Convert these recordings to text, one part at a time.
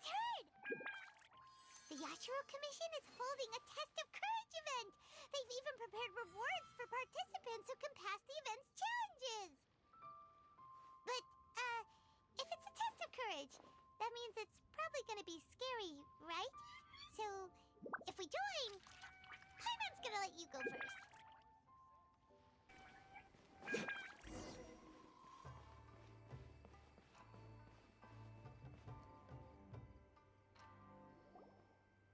just heard! The Yashiro Commission is holding a Test of Courage event! They've even prepared rewards for participants who can pass the event's challenges! But, if it's a Test of Courage, that means it's probably gonna be scary, right? So, if we join, Paimon's gonna let you go first.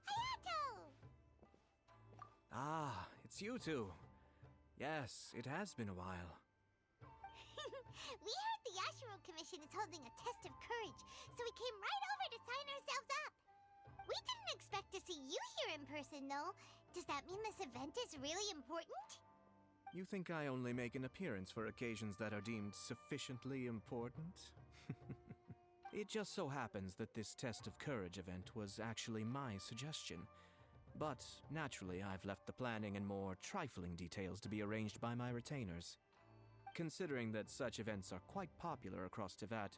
Hayato! Ah, it's you two. Yes, it has been a while. We heard the Yashiro Commission is holding a Test of Courage, so we came right over to sign ourselves up. We didn't expect to see you here in person, though. Does that mean this event is really important? You think I only make an appearance for occasions that are deemed sufficiently important? It just so happens that this Test of Courage event was actually my suggestion. But, naturally, I've left the planning and more trifling details to be arranged by my retainers. Considering that such events are quite popular across Teyvat,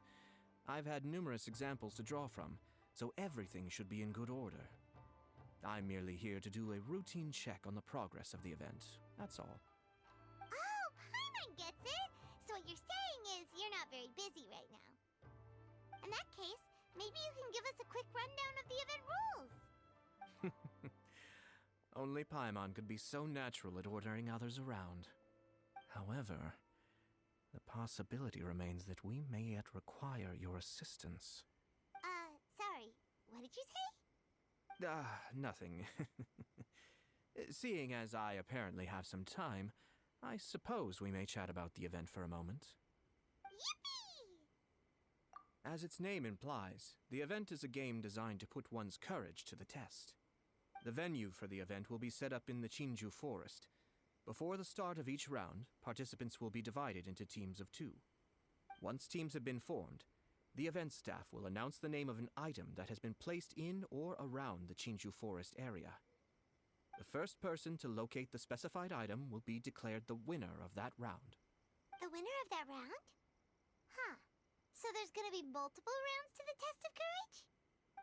I've had numerous examples to draw from, so everything should be in good order. I'm merely here to do a routine check on the progress of the event, that's all. Oh, Paimon gets it! So what you're saying is you're not very busy right now. In that case, maybe you can give us a quick rundown of the event rules. Only Paimon could be so natural at ordering others around. However, the possibility remains that we may yet require your assistance. Sorry, what did you say? Nothing. Seeing as I apparently have some time, I suppose we may chat about the event for a moment. Yippee! As its name implies, the event is a game designed to put one's courage to the test. The venue for the event will be set up in the Chinju Forest. Before the start of each round, participants will be divided into teams of 2. Once teams have been formed, the event staff will announce the name of an item that has been placed in or around the Chinju Forest area. The first person to locate the specified item will be declared the winner of that round. The winner of that round? Huh. So there's gonna be multiple rounds to the Test of Courage?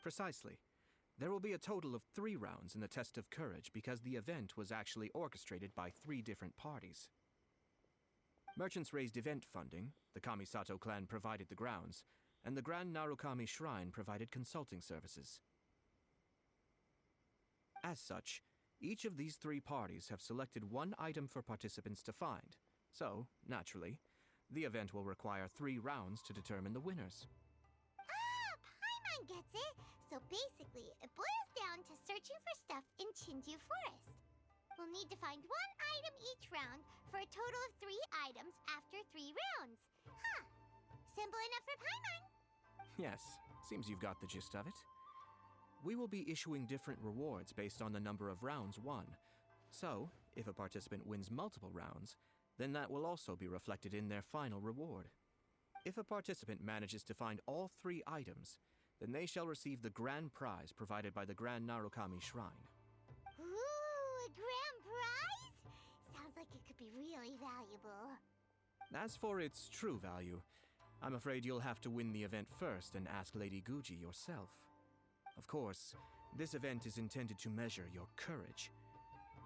Precisely. There will be a total of 3 rounds in the Test of Courage because the event was actually orchestrated by 3 different parties. Merchants raised event funding, the Kamisato clan provided the grounds, and the Grand Narukami Shrine provided consulting services. As such, each of these 3 parties have selected one item for participants to find, so, naturally, the event will require 3 rounds to determine the winners. Ah, Paimon gets it! So basically, it boils down to searching for stuff in Chinju Forest. We'll need to find 1 item each round for a total of 3 items after 3 rounds. Huh. Simple enough for Paimon. Yes, seems you've got the gist of it. We will be issuing different rewards based on the number of rounds won. So, if a participant wins multiple rounds, then that will also be reflected in their final reward. If a participant manages to find all 3 items, then they shall receive the grand prize provided by the Grand Narukami Shrine. Ooh, a grand prize? Sounds like it could be really valuable. As for its true value, I'm afraid you'll have to win the event first and ask Lady Guji yourself. Of course, this event is intended to measure your courage.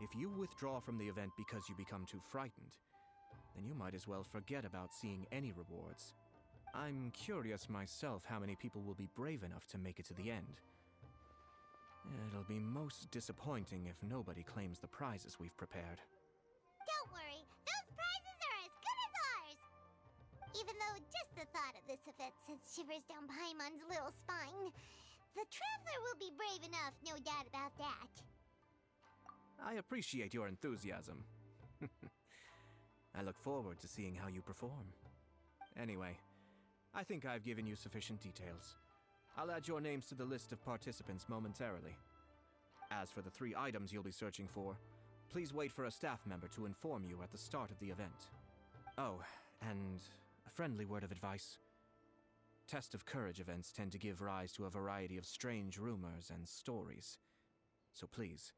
If you withdraw from the event because you become too frightened, then you might as well forget about seeing any rewards. I'm curious myself how many people will be brave enough to make it to the end. It'll be most disappointing if nobody claims the prizes we've prepared. Don't worry, those prizes are as good as ours! Even though just the thought of this event sends shivers down Paimon's little spine, the traveler will be brave enough, no doubt about that. I appreciate your enthusiasm. I look forward to seeing how you perform. Anyway, I think I've given you sufficient details. I'll add your names to the list of participants momentarily. As for the 3 items you'll be searching for, please wait for a staff member to inform you at the start of the event. Oh, and a friendly word of advice. Test of Courage events tend to give rise to a variety of strange rumors and stories. So please,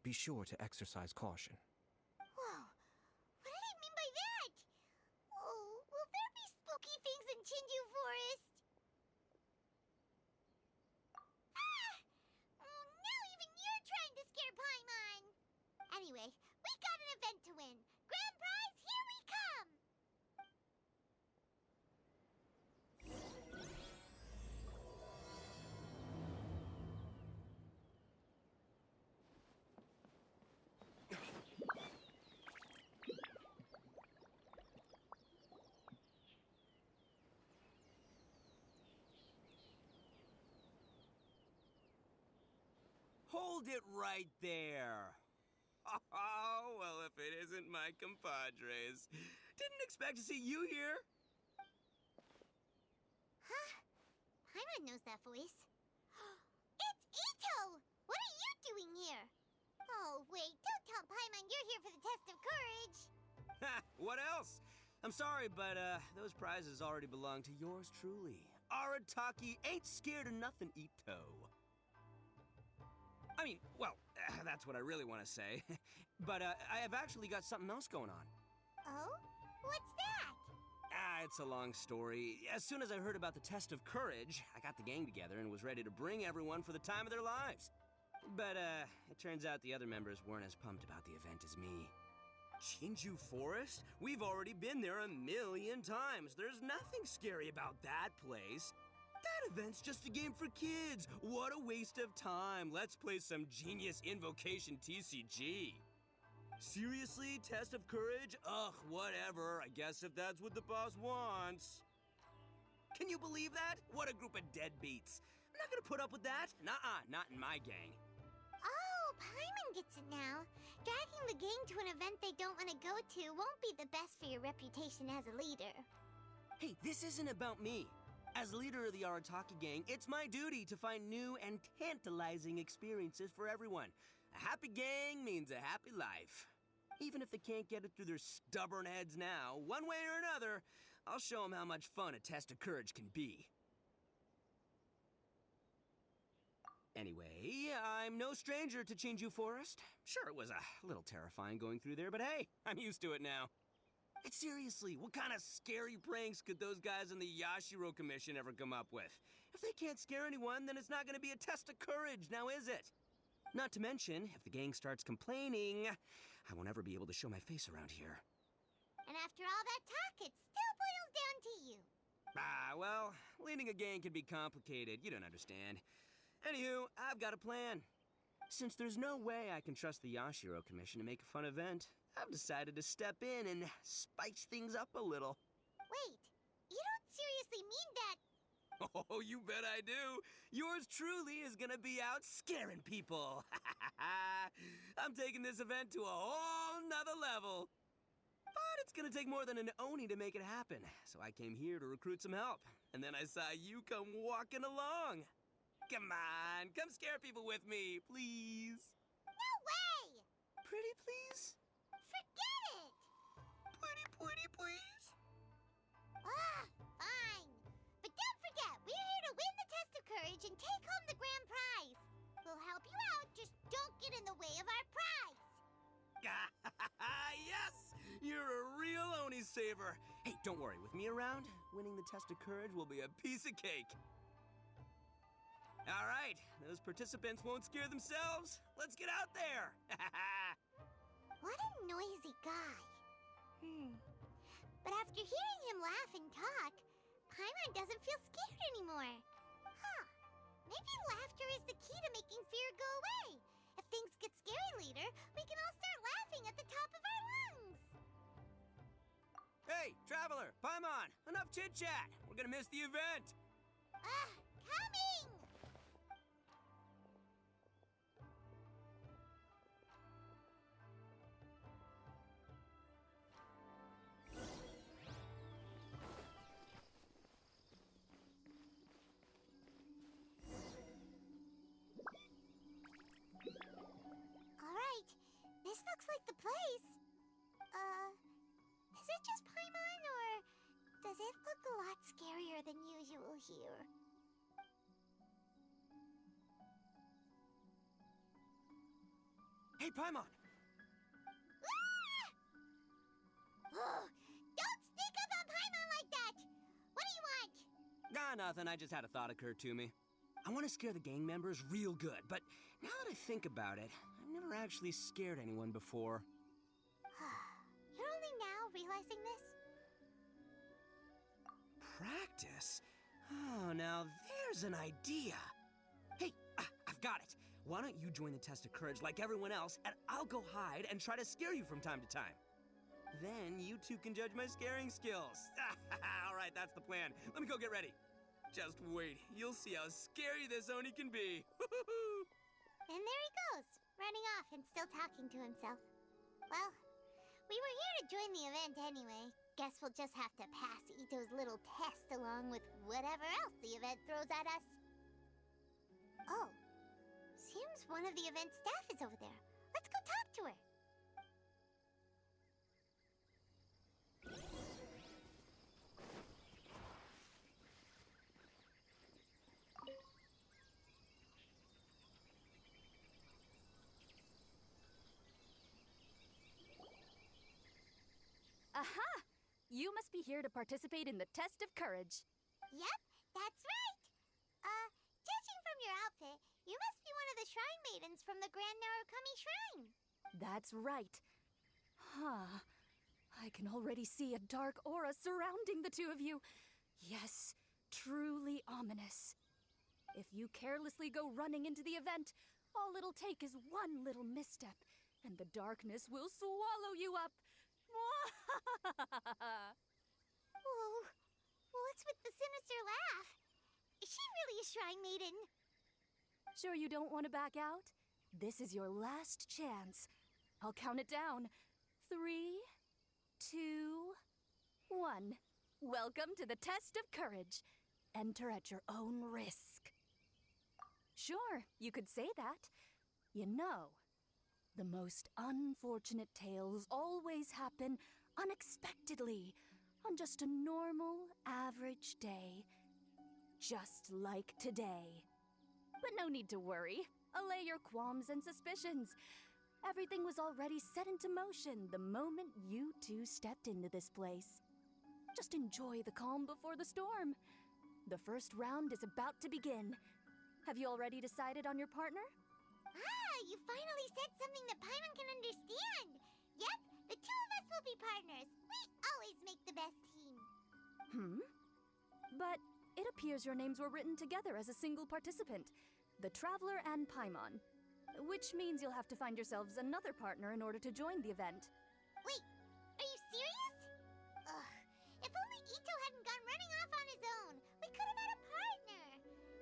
be sure to exercise caution. Whoa, what did he mean by that? Oh, will there be spooky things in Chinju Forest? Hold it right there. Oh, well, if it isn't my compadres. Didn't expect to see you here. Huh? Paimon knows that voice. It's Ito! What are you doing here? Oh, wait, don't tell Paimon you're here for the test of courage. Ha! What else? I'm sorry, but those prizes already belong to yours truly. Arataki ain't scared of nothing, Ito. I mean, well, that's what I really want to say. But I have actually got something else going on. Oh? What's that? It's a long story. As soon as I heard about the test of courage, I got the gang together and was ready to bring everyone for the time of their lives. But it turns out the other members weren't as pumped about the event as me. Shinju Forest? We've already been there 1,000,000 times. There's nothing scary about that place. That event's just a game for kids. What a waste of time. Let's play some genius invocation TCG. Seriously, test of courage? Ugh, whatever. I guess if that's what the boss wants. Can you believe that? What a group of deadbeats. I'm not gonna put up with that. Nuh-uh, not in my gang. Oh, Paimon gets it now. Dragging the gang to an event they don't want to go to won't be the best for your reputation as a leader. Hey, this isn't about me. As leader of the Arataki gang, it's my duty to find new and tantalizing experiences for everyone. A happy gang means a happy life. Even if they can't get it through their stubborn heads now, one way or another, I'll show them how much fun a test of courage can be. Anyway, I'm no stranger to Shinju Forest. Sure, it was a little terrifying going through there, but hey, I'm used to it now. And seriously, what kind of scary pranks could those guys in the Yashiro Commission ever come up with? If they can't scare anyone, then it's not going to be a test of courage, now is it? Not to mention, if the gang starts complaining, I won't ever be able to show my face around here. And after all that talk, it still boils down to you. Well, leading a gang can be complicated, you don't understand. Anywho, I've got a plan. Since there's no way I can trust the Yashiro Commission to make a fun event, I've decided to step in and spice things up a little. Wait, you don't seriously mean that? Oh, you bet I do. Yours truly is gonna be out scaring people. I'm taking this event to a whole nother level. But it's gonna take more than an Oni to make it happen, so I came here to recruit some help. And then I saw you come walking along. Come on, come scare people with me, please. No way! Pretty please? Forget it! Pretty please? Fine. But don't forget, we're here to win the test of courage and take home the grand prize. We'll help you out, just don't get in the way of our prize. Yes! You're a real Oni saver. Hey, don't worry, with me around, winning the test of courage will be a piece of cake. All right, those participants won't scare themselves. Let's get out there. What a noisy guy. But after hearing him laugh and talk, Paimon doesn't feel scared anymore. Maybe laughter is the key to making fear go away. If things get scary later, we can all start laughing at the top of our lungs. Hey, Traveler, Paimon, enough chit-chat. We're gonna miss the event. Coming! This looks like the place. Is it just Paimon, or does it look a lot scarier than usual here? Hey, Paimon! Don't sneak up on Paimon like that! What do you want? Nothing. I just had a thought occur to me. I want to scare the gang members real good, but now that I think about it, I've never actually scared anyone before. You're only now realizing this? Practice? Oh, now there's an idea. Hey, I've got it. Why don't you join the test of courage like everyone else, and I'll go hide and try to scare you from time to time. Then you two can judge my scaring skills. All right, that's the plan. Let me go get ready. Just wait. You'll see how scary this Oni can be. And there he goes, running off and still talking to himself. Well, we were here to join the event anyway. Guess we'll just have to pass Ito's little test along with whatever else the event throws at us. Oh, seems one of the event staff is over there. Let's go talk to her. Aha! You must be here to participate in the test of courage. Yep, that's right. Judging from your outfit, you must be one of the shrine maidens from the Grand Narukami Shrine. That's right. Huh. I can already see a dark aura surrounding the two of you. Yes, truly ominous. If you carelessly go running into the event, all it'll take is one little misstep, and the darkness will swallow you up. Whoa, what's with the sinister laugh? Is she really a shrine maiden? Sure you don't want to back out? This is your last chance. I'll count it down. 3, 2, 1. Welcome to the test of courage. Enter at your own risk. Sure, you could say that. You know, the most unfortunate tales always happen unexpectedly on just a normal, average day. Just like today. But no need to worry. Allay your qualms and suspicions. Everything was already set into motion the moment you two stepped into this place. Just enjoy the calm before the storm. The first round is about to begin. Have you already decided on your partner? Ah, you finally said something that Paimon can understand. Yep, the two of us will be partners. We always make the best team. But it appears your names were written together as a single participant, the Traveler and Paimon. Which means you'll have to find yourselves another partner in order to join the event. Wait, are you serious? Ugh, if only Ito hadn't gone running off on his own. We could have had a partner.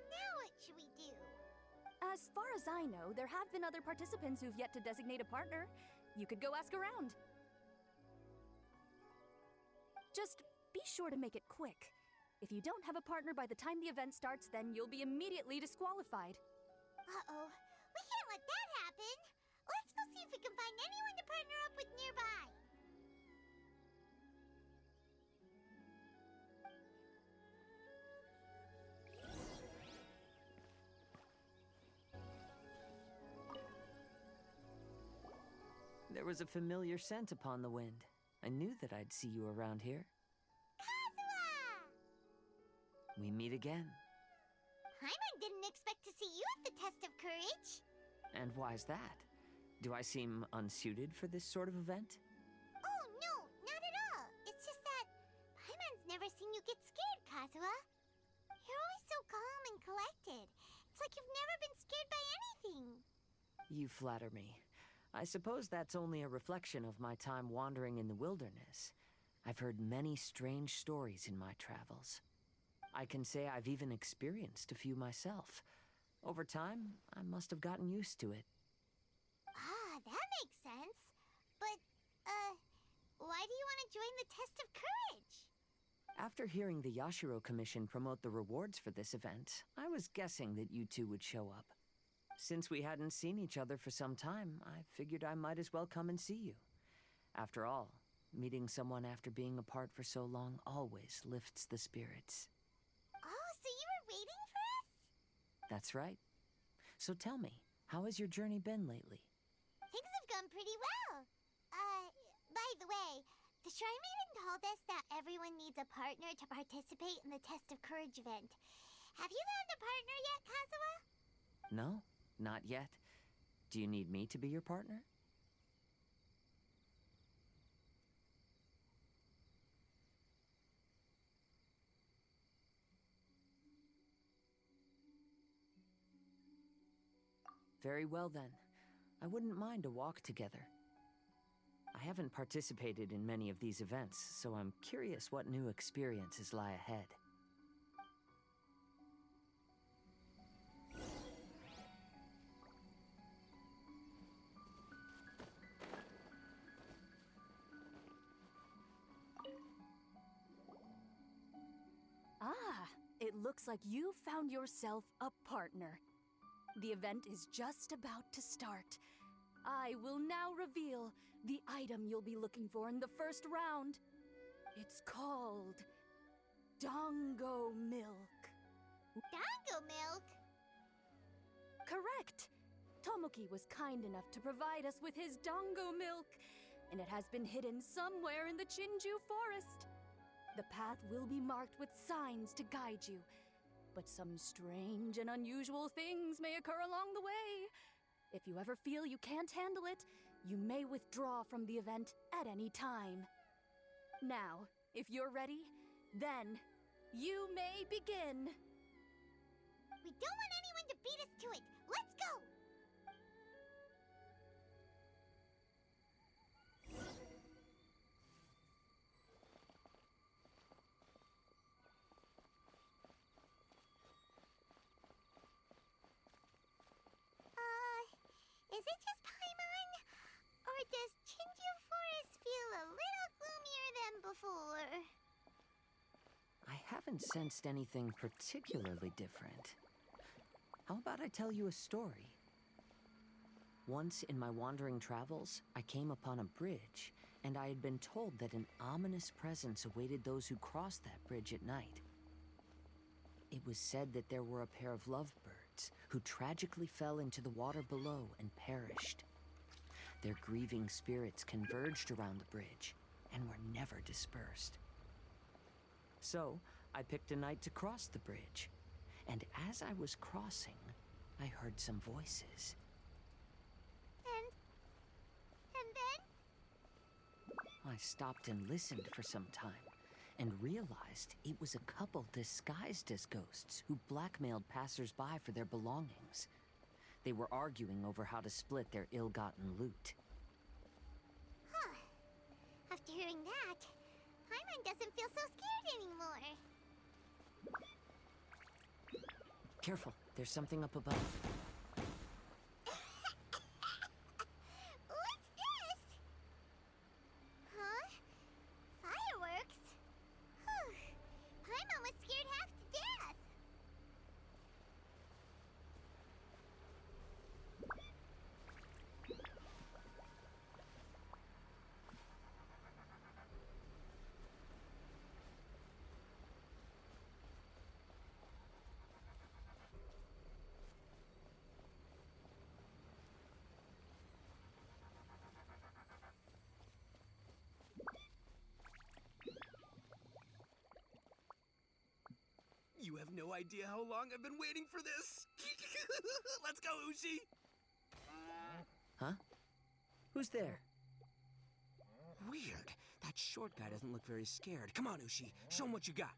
Now what should we do? As far as I know, there have been other participants who've yet to designate a partner. You could go ask around. Just be sure to make it quick. If you don't have a partner by the time the event starts, then you'll be immediately disqualified. Uh-oh, we can't let that happen. Let's go see if we can find anyone to partner up with nearby. There was a familiar scent upon the wind. I knew that I'd see you around here. Kazuha! We meet again. Paimon didn't expect to see you at the test of courage. And why's that? Do I seem unsuited for this sort of event? Oh, no, not at all. It's just that Paimon's never seen you get scared, Kazuha. You're always so calm and collected. It's like you've never been scared by anything. You flatter me. I suppose that's only a reflection of my time wandering in the wilderness. I've heard many strange stories in my travels. I can say I've even experienced a few myself. Over time, I must have gotten used to it. Ah, that makes sense. But, why do you want to join the test of courage? After hearing the Yashiro Commission promote the rewards for this event, I was guessing that you two would show up. Since we hadn't seen each other for some time, I figured I might as well come and see you. After all, meeting someone after being apart for so long always lifts the spirits. Oh, so you were waiting for us? That's right. So tell me, how has your journey been lately? Things have gone pretty well. By the way, the Shrine Maiden told us that everyone needs a partner to participate in the Test of Courage event. Have you found a partner yet, Kazuha? No, not yet. Do you need me to be your partner? Very well then. I wouldn't mind a walk together. I haven't participated in many of these events, so I'm curious what new experiences lie ahead. looks like you found yourself a partner. The event is just about to start. I will now reveal the item you'll be looking for in the first round. It's called Dongo Milk. Dango milk? Correct! Tomoki was kind enough to provide us with his Dongo Milk, and it has been hidden somewhere in the Chinju forest. The path will be marked with signs to guide you, but some strange and unusual things may occur along the way. If you ever feel you can't handle it, you may withdraw from the event at any time. Now, if you're ready, then you may begin. We don't want anyone to beat us to it. Let's go! Is it just Paimon? Or does Chinju Forest feel a little gloomier than before? I haven't sensed anything particularly different. How about I tell you a story? Once in my wandering travels, I came upon a bridge, and I had been told that an ominous presence awaited those who crossed that bridge at night. It was said that there were a pair of lovebirds who tragically fell into the water below and perished. Their grieving spirits converged around the bridge and were never dispersed. So, I picked a night to cross the bridge, and as I was crossing, I heard some voices. And then? I stopped and listened for some time, and realized it was a couple disguised as ghosts who blackmailed passers-by for their belongings. They were arguing over how to split their ill-gotten loot. Huh. After hearing that, Paimon doesn't feel so scared anymore. Careful, there's something up above. What's this? Huh? Fireworks? Whew. Paimon was scared half to death. You have no idea how long I've been waiting for this. Let's go, Ushi. Huh? Who's there? Weird. That short guy doesn't look very scared. Come on, Ushi. Show him what you got.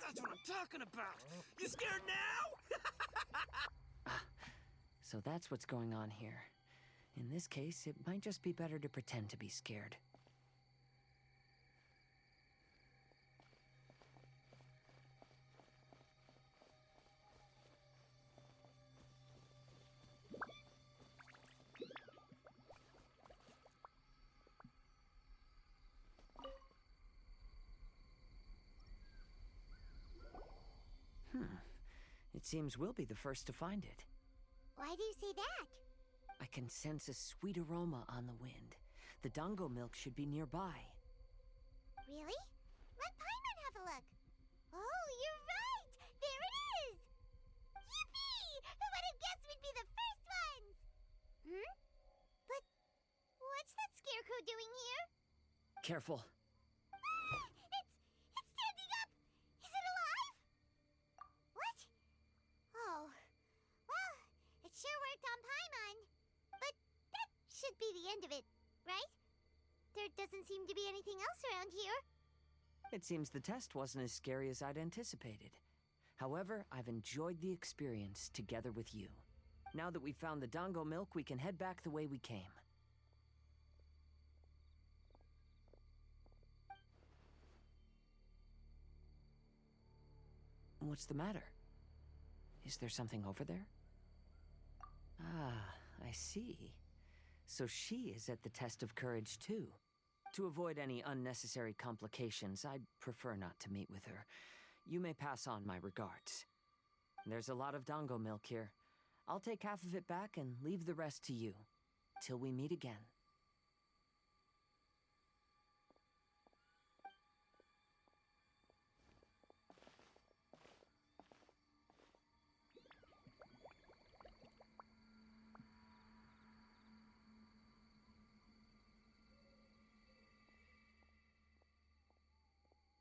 That's what I'm talking about. You scared now? So that's what's going on here. In this case, it might just be better to pretend to be scared. It seems we'll be the first to find it. Why do you say that? I can sense a sweet aroma on the wind. The Dango milk should be nearby. Really? Let Paimon have a look. Oh, you're right! There it is! Yippee! Who would have guessed we'd be the first ones? Hmm? But what's that scarecrow doing here? Careful. It's standing up! Is it alive? What? Oh. Well, it sure worked on Paimon. But that should be the end of it, right? There doesn't seem to be anything else around here. It seems the test wasn't as scary as I'd anticipated. However, I've enjoyed the experience together with you. Now that we've found the Dango milk, we can head back the way we came. What's the matter? Is there something over there? Ah, I see. So she is at the test of courage too. To avoid any unnecessary complications, I'd prefer not to meet with her. You may pass on my regards. There's a lot of dango milk here. I'll take half of it back and leave the rest to you. Till we meet again.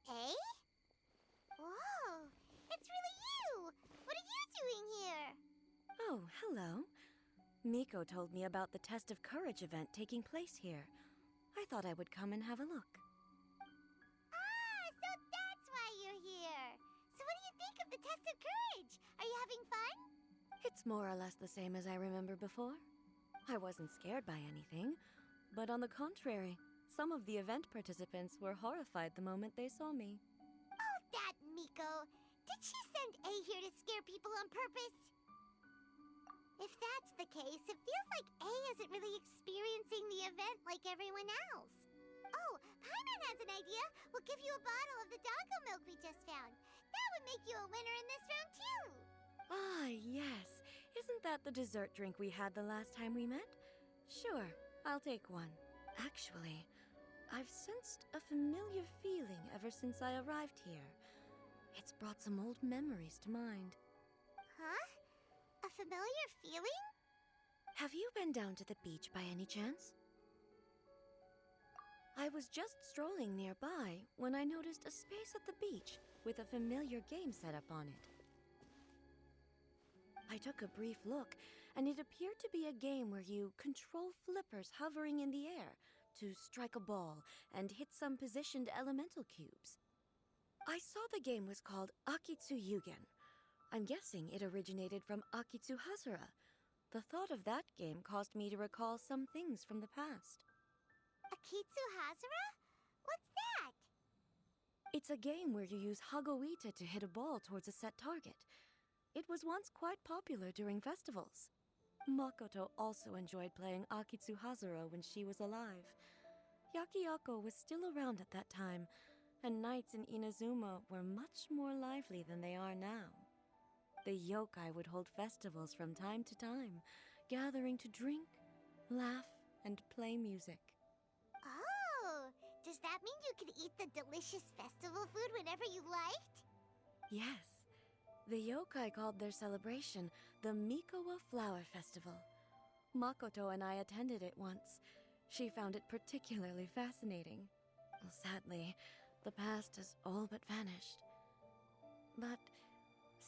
Eh? Whoa! It's really you! What are you doing here? Oh, hello. Miko told me about the Test of Courage event taking place here. I thought I would come and have a look. Ah, so that's why you're here! So what do you think of the Test of Courage? Are you having fun? It's more or less the same as I remember before. I wasn't scared by anything, but on the contrary, some of the event participants were horrified the moment they saw me. Oh, that Miko! Did she send A here to scare people on purpose? If that's the case, it feels like A isn't really experiencing the event like everyone else. Oh, Paimon has an idea. We'll give you a bottle of the dango milk we just found. That would make you a winner in this round, too. Ah, yes. Isn't that the dessert drink we had the last time we met? Sure, I'll take one. Actually, I've sensed a familiar feeling ever since I arrived here. It's brought some old memories to mind. Huh? A familiar feeling? Have you been down to the beach by any chance? I was just strolling nearby when I noticed a space at the beach with a familiar game set up on it. I took a brief look, and it appeared to be a game where you control flippers hovering in the air to strike a ball and hit some positioned elemental cubes. I saw the game was called Akitsu Yugen. I'm guessing it originated from Akitsu Hazura. The thought of that game caused me to recall some things from the past. Akitsu Hazura? What's that? It's a game where you use Hagoita to hit a ball towards a set target. It was once quite popular during festivals. Makoto also enjoyed playing Akitsu Hazura when she was alive. Yakiako was still around at that time, and nights in Inazuma were much more lively than they are now. The yokai would hold festivals from time to time, gathering to drink, laugh, and play music. Oh, does that mean you could eat the delicious festival food whenever you liked? Yes. The yokai called their celebration the Mikowa Flower Festival. Makoto and I attended it once. She found it particularly fascinating. Sadly, the past has all but vanished. But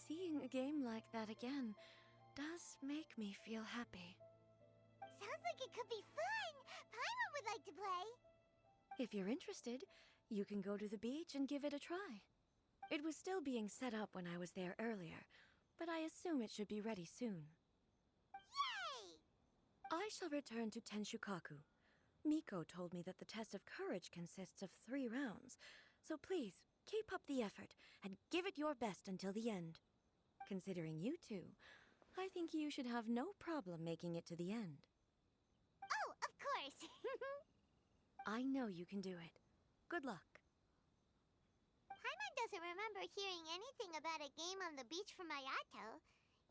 seeing a game like that again does make me feel happy. Sounds like it could be fun! Paimon would like to play! If you're interested, you can go to the beach and give it a try. It was still being set up when I was there earlier, but I assume it should be ready soon. Yay! I shall return to Tenshukaku. Miko told me that the test of courage consists of 3 rounds, so please, keep up the effort and give it your best until the end. Considering you two, I think you should have no problem making it to the end. Oh, of course! I know you can do it. Good luck. Paimon doesn't remember hearing anything about a game on the beach from Ayato.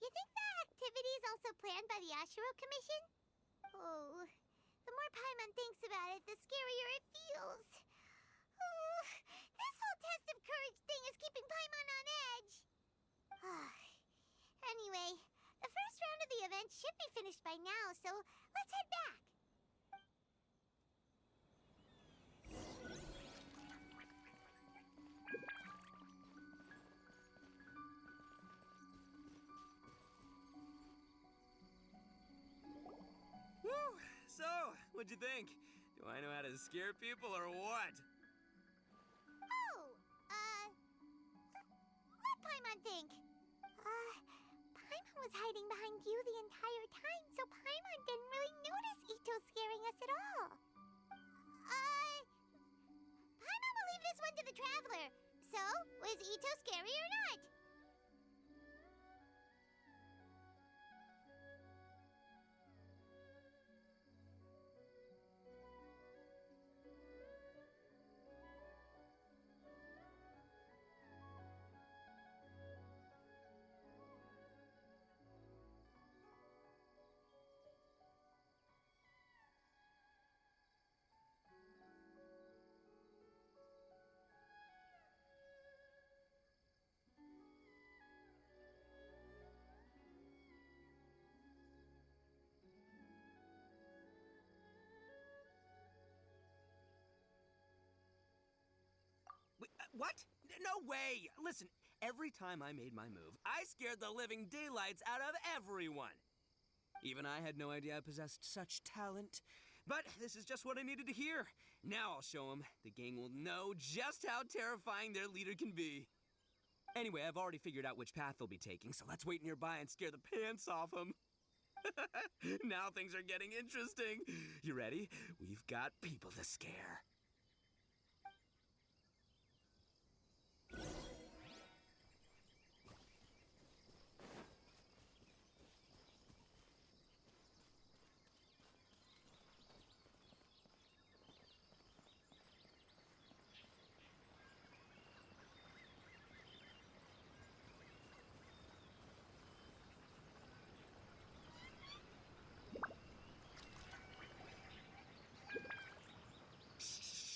You think that activity is also planned by the Yashiro Commission? Oh, the more Paimon thinks about it, the scarier it feels. Oh, this whole test of courage thing is keeping Paimon on edge. Anyway, the first round of the event should be finished by now, so let's head back. Woo! So, what'd you think? Do I know how to scare people or what? Oh, what'd Paimon think? Paimon was hiding behind you the entire time, so Paimon didn't really notice Ito scaring us at all. Paimon will leave this one to the Traveler. So, was Ito scary or not? What? No way! Listen, every time I made my move, I scared the living daylights out of everyone. Even I had no idea I possessed such talent. But this is just what I needed to hear. Now I'll show them. The gang will know just how terrifying their leader can be. Anyway, I've already figured out which path they'll be taking, so let's wait nearby and scare the pants off them. Now things are getting interesting. You ready? We've got people to scare.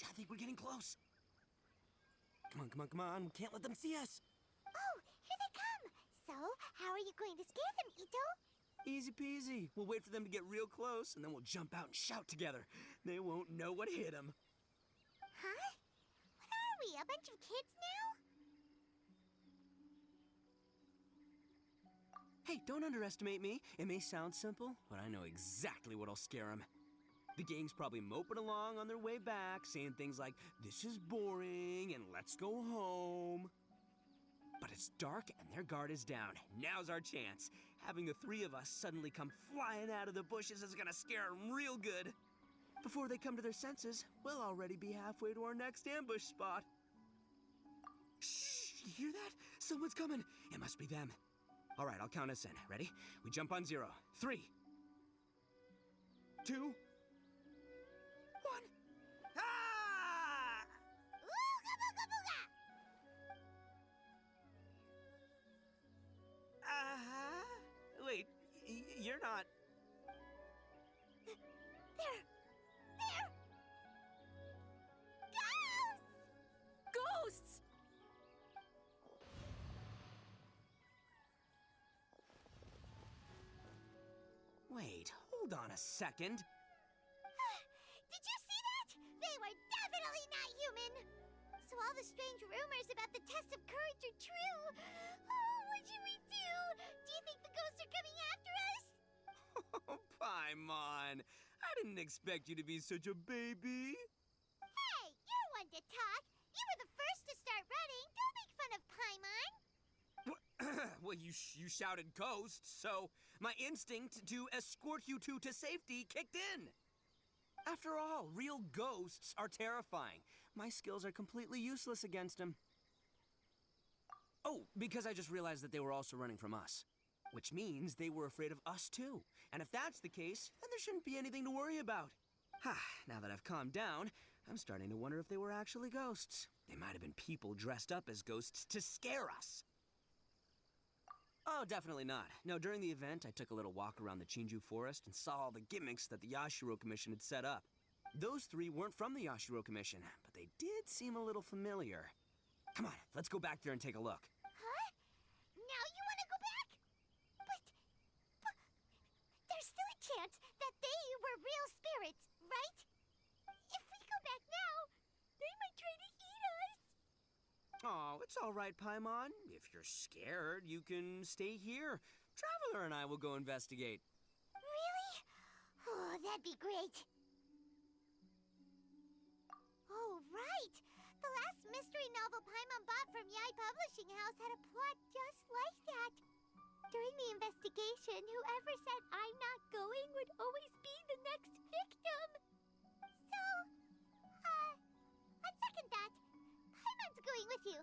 I think we're getting close. Come on, come on, come on. We can't let them see us. Oh, here they come. So, how are you going to scare them, Ito? Easy peasy. We'll wait for them to get real close, and then we'll jump out and shout together. They won't know what hit them. Huh? What are we, a bunch of kids now? Hey, don't underestimate me. It may sound simple, but I know exactly what'll scare them. The gang's probably moping along on their way back, saying things like, "This is boring," and "Let's go home." But it's dark and their guard is down. Now's our chance. Having the three of us suddenly come flying out of the bushes is gonna scare them real good. Before they come to their senses, we'll already be halfway to our next ambush spot. Shh, you hear that? Someone's coming. It must be them. All right, I'll count us in. Ready? We jump on 0. 3, 2, 1. Ah! Ooga booga booga! Wait, you're not... They're... Ghosts! Ghosts! Wait, hold on a second. Did you see that? They were definitely not human. So all the strange rumors about the test of courage are true. Oh, what should we do? Do you think the ghosts are coming after us? Oh, Paimon. I didn't expect you to be such a baby. Hey, you're one to talk. You were the first to start running. Don't make fun of Paimon. Well, you shouted ghosts, so my instinct to escort you two to safety kicked in. After all, real ghosts are terrifying. My skills are completely useless against them. Oh, because I just realized that they were also running from us. Which means they were afraid of us too. And if that's the case, then there shouldn't be anything to worry about. Now that I've calmed down, I'm starting to wonder if they were actually ghosts. They might have been people dressed up as ghosts to scare us. Oh, definitely not. No, during the event, I took a little walk around the Chinju forest and saw all the gimmicks that the Yashiro Commission had set up. Those three weren't from the Yashiro Commission, but they did seem a little familiar. Come on, let's go back there and take a look. Huh? Now you want to go back? But there's still a chance that they were real spirits, right? If we go back now, they might try to eat us. Oh, it's all right, Paimon. If you're scared, you can stay here. Traveler and I will go investigate. Really? Oh, that'd be great. Oh, right. The last mystery novel Paimon bought from Yai Publishing House had a plot just like that. During the investigation, whoever said I'm not going would always be the next victim. So, on second thought, Paimon's going with you.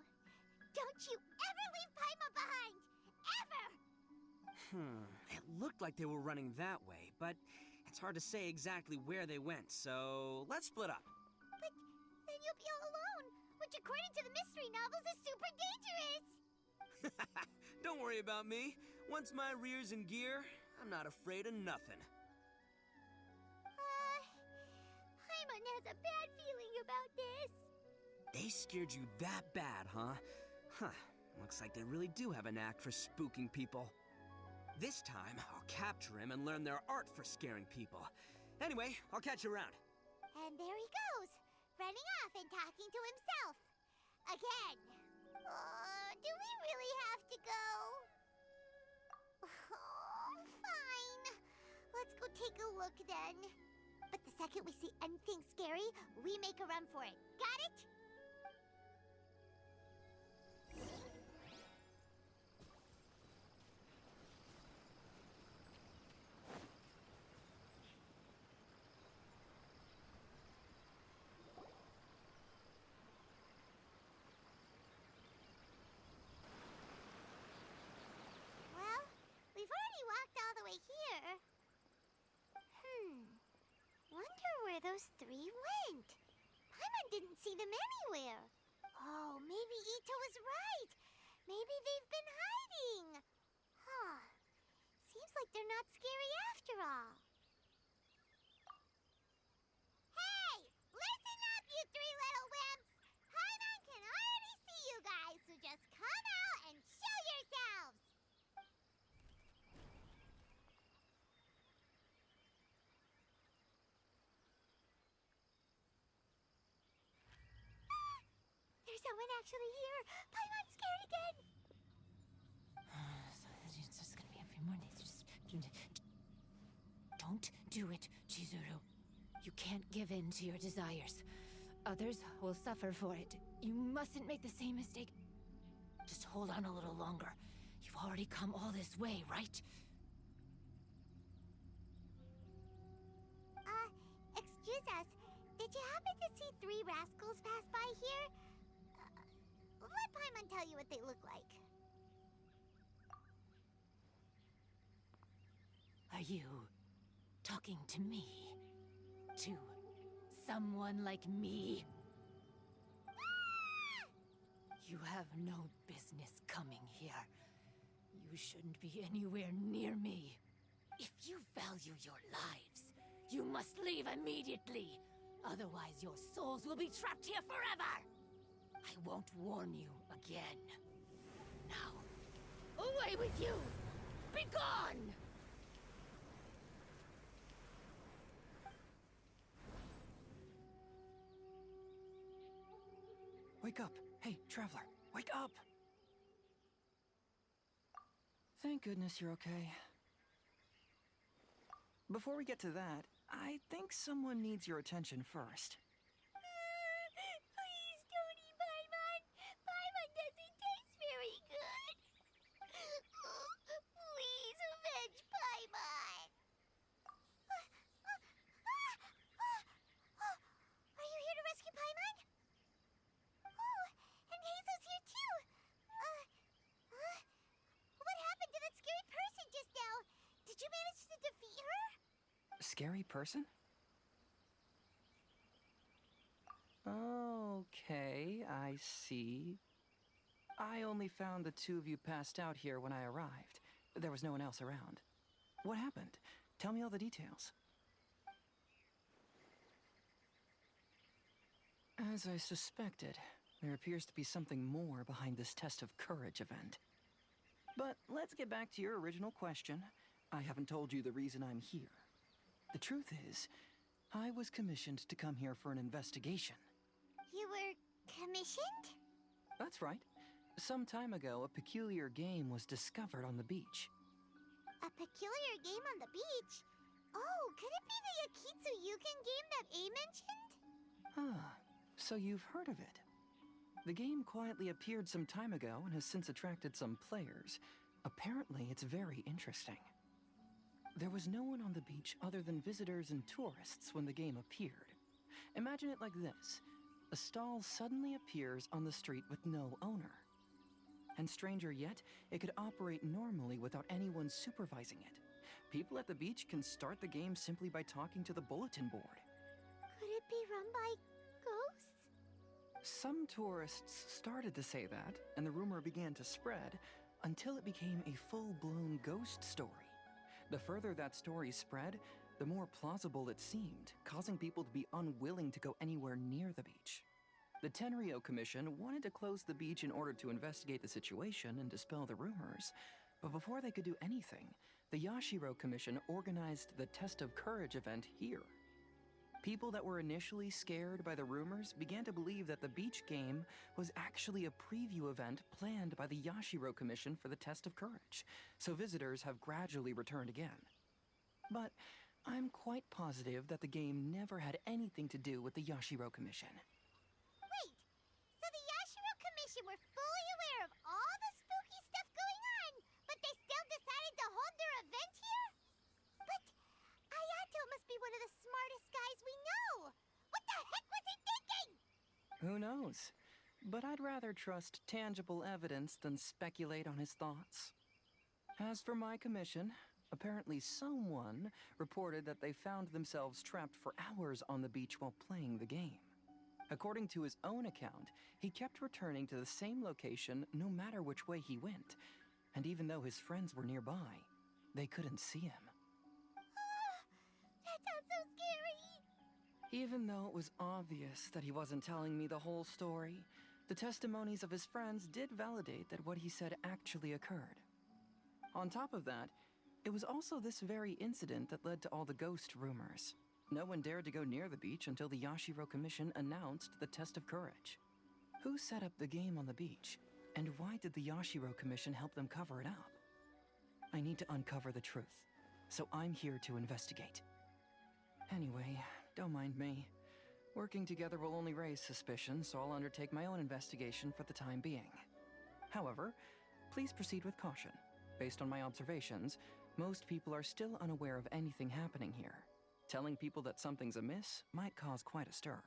Don't you ever leave Paimon behind! Ever! It looked like they were running that way, but it's hard to say exactly where they went, so let's split up. But then you'll be all alone, which according to the mystery novels is super dangerous! Don't worry about me. Once my rear's in gear, I'm not afraid of nothing. Paimon has a bad feeling about this. They scared you that bad, huh? Looks like they really do have a knack for spooking people. This time, I'll capture him and learn their art for scaring people. Anyway, I'll catch you around. And there he goes, running off and talking to himself. Again. Do we really have to go? Oh, fine. Let's go take a look then. But the second we see anything scary, we make a run for it. Got it? Well, we've already walked all the way here. Wonder where those three went. Paimon didn't see them anywhere. Oh, maybe Ito was right. Maybe they've been hiding. Huh. Seems like they're not scary after all. Hey! Listen up, you three little wimps! Paimon can already see you guys, so just come out and show yourselves! There's someone actually here! Paimon's scared again! It's just gonna be a few more days. Don't do it, Chizuru. You can't give in to your desires. Others will suffer for it. You mustn't make the same mistake. Just hold on a little longer. You've already come all this way, right? Excuse us. Did you happen to see three rascals pass by here? Let Paimon tell you what they look like. Are you talking to me? To someone like me? You have no business coming here. You shouldn't be anywhere near me. If you value your lives, you must leave immediately. Otherwise, your souls will be trapped here forever. I won't warn you again. Now, away with you! Be gone! Wake up! Hey, traveler, wake up! Thank goodness you're okay. Before we get to that, I think someone needs your attention first. Please don't eat Paimon. Paimon doesn't taste very good. Please avenge Paimon. Are you here to rescue Paimon? Oh, and Hazel's here too. What happened to that scary person just now? Did you manage to defeat her? Scary person? Okay, I see. I only found the two of you passed out here when I arrived. There was no one else around. What happened? Tell me all the details. As I suspected, there appears to be something more behind this Test of Courage event. But let's get back to your original question. I haven't told you the reason I'm here. The truth is, I was commissioned to come here for an investigation. You were commissioned? That's right. Some time ago, a peculiar game was discovered on the beach. A peculiar game on the beach? Oh, could it be the Akitsu game that A mentioned? Ah, so you've heard of it. The game quietly appeared some time ago and has since attracted some players. Apparently, it's very interesting. There was no one on the beach other than visitors and tourists when the game appeared. Imagine it like this. A stall suddenly appears on the street with no owner. And stranger yet, it could operate normally without anyone supervising it. People at the beach can start the game simply by talking to the bulletin board. Could it be run by ghosts? Some tourists started to say that, and the rumor began to spread, until it became a full-blown ghost story. The further that story spread, the more plausible it seemed, causing people to be unwilling to go anywhere near the beach. The Tenryou Commission wanted to close the beach in order to investigate the situation and dispel the rumors, but before they could do anything, the Yashiro Commission organized the Test of Courage event here. People that were initially scared by the rumors began to believe that the beach game was actually a preview event planned by the Yashiro Commission for the Test of Courage, so visitors have gradually returned again. But I'm quite positive that the game never had anything to do with the Yashiro Commission. Wait, so the Yashiro Commission were fully aware of all the spooky stuff going on, but they still decided to hold their event here? But Ayato must be one of the smartest guys we know! What the heck was he thinking? Who knows? But I'd rather trust tangible evidence than speculate on his thoughts. As for my commission, apparently someone reported that they found themselves trapped for hours on the beach while playing the game. According to his own account, he kept returning to the same location no matter which way he went, and even though his friends were nearby, they couldn't see him. That sounds so scary! Even though it was obvious that he wasn't telling me the whole story, the testimonies of his friends did validate that what he said actually occurred. On top of that, it was also this very incident that led to all the ghost rumors. No one dared to go near the beach until the Yashiro Commission announced the Test of Courage. Who set up the game on the beach? And why did the Yashiro Commission help them cover it up? I need to uncover the truth, so I'm here to investigate. Anyway, don't mind me. Working together will only raise suspicion, so I'll undertake my own investigation for the time being. However, please proceed with caution. Based on my observations, most people are still unaware of anything happening here. Telling people that something's amiss might cause quite a stir.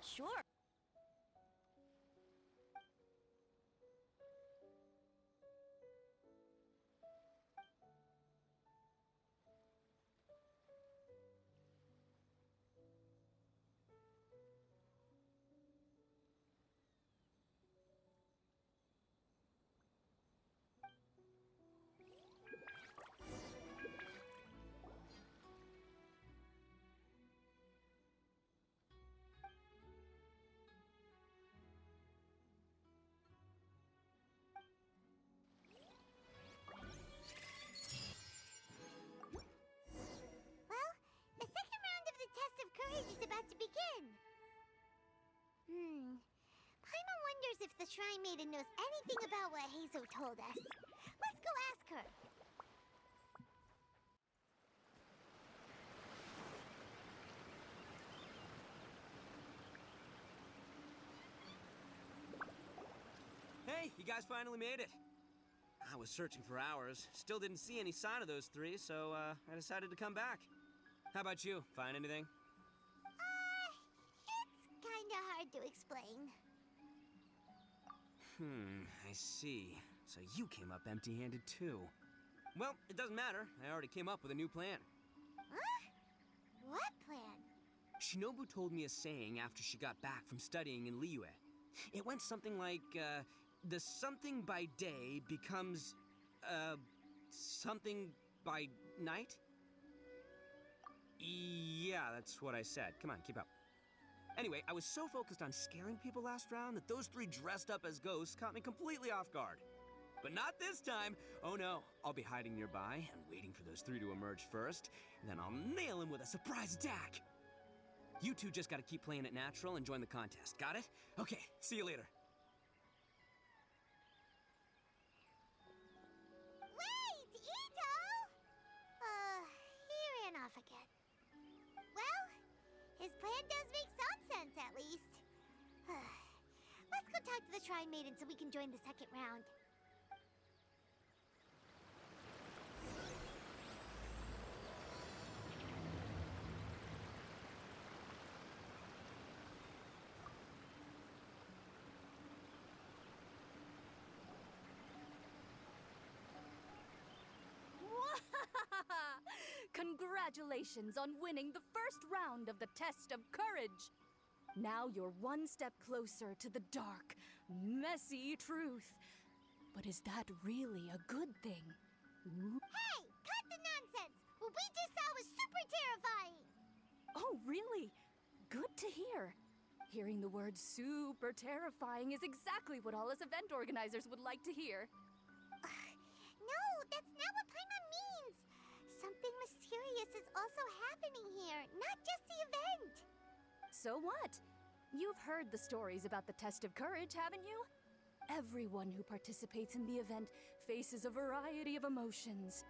Sure. Well, the second round of the Test of Courage is about to begin. Paimon wonders if the Shrine Maiden knows anything about what Heizo told us. Let's go ask her. Hey, you guys finally made it. I was searching for hours. Still didn't see any sign of those three, so I decided to come back. How about you? Find anything? It's kinda hard to explain. I see. So you came up empty-handed too. Well, it doesn't matter. I already came up with a new plan. Huh? What plan? Shinobu told me a saying after she got back from studying in Liyue. It went something like, the something by day becomes, something by night? Yeah, that's what I said. Come on, keep up. Anyway, I was so focused on scaring people last round that those three dressed up as ghosts caught me completely off guard. But not this time. Oh no, I'll be hiding nearby and waiting for those three to emerge first. Then I'll nail him with a surprise attack. You two just gotta keep playing it natural and join the contest. Got it? Okay, see you later. Wait, Ito! He ran off again. Well, his plan does make some sense, at least. Let's go talk to the Shrine Maiden so we can join the second round. Congratulations on winning the first round of the Test of Courage! Now you're one step closer to the dark, messy truth. But is that really a good thing? Hey, cut the nonsense! What we just saw was super terrifying! Oh, really? Good to hear. Hearing the word super terrifying is exactly what all us event organizers would like to hear. No, that's not what Paimon means! Something mysterious is also happening here, not just the event! So what? You've heard the stories about the Test of Courage, haven't you? Everyone who participates in the event faces a variety of emotions.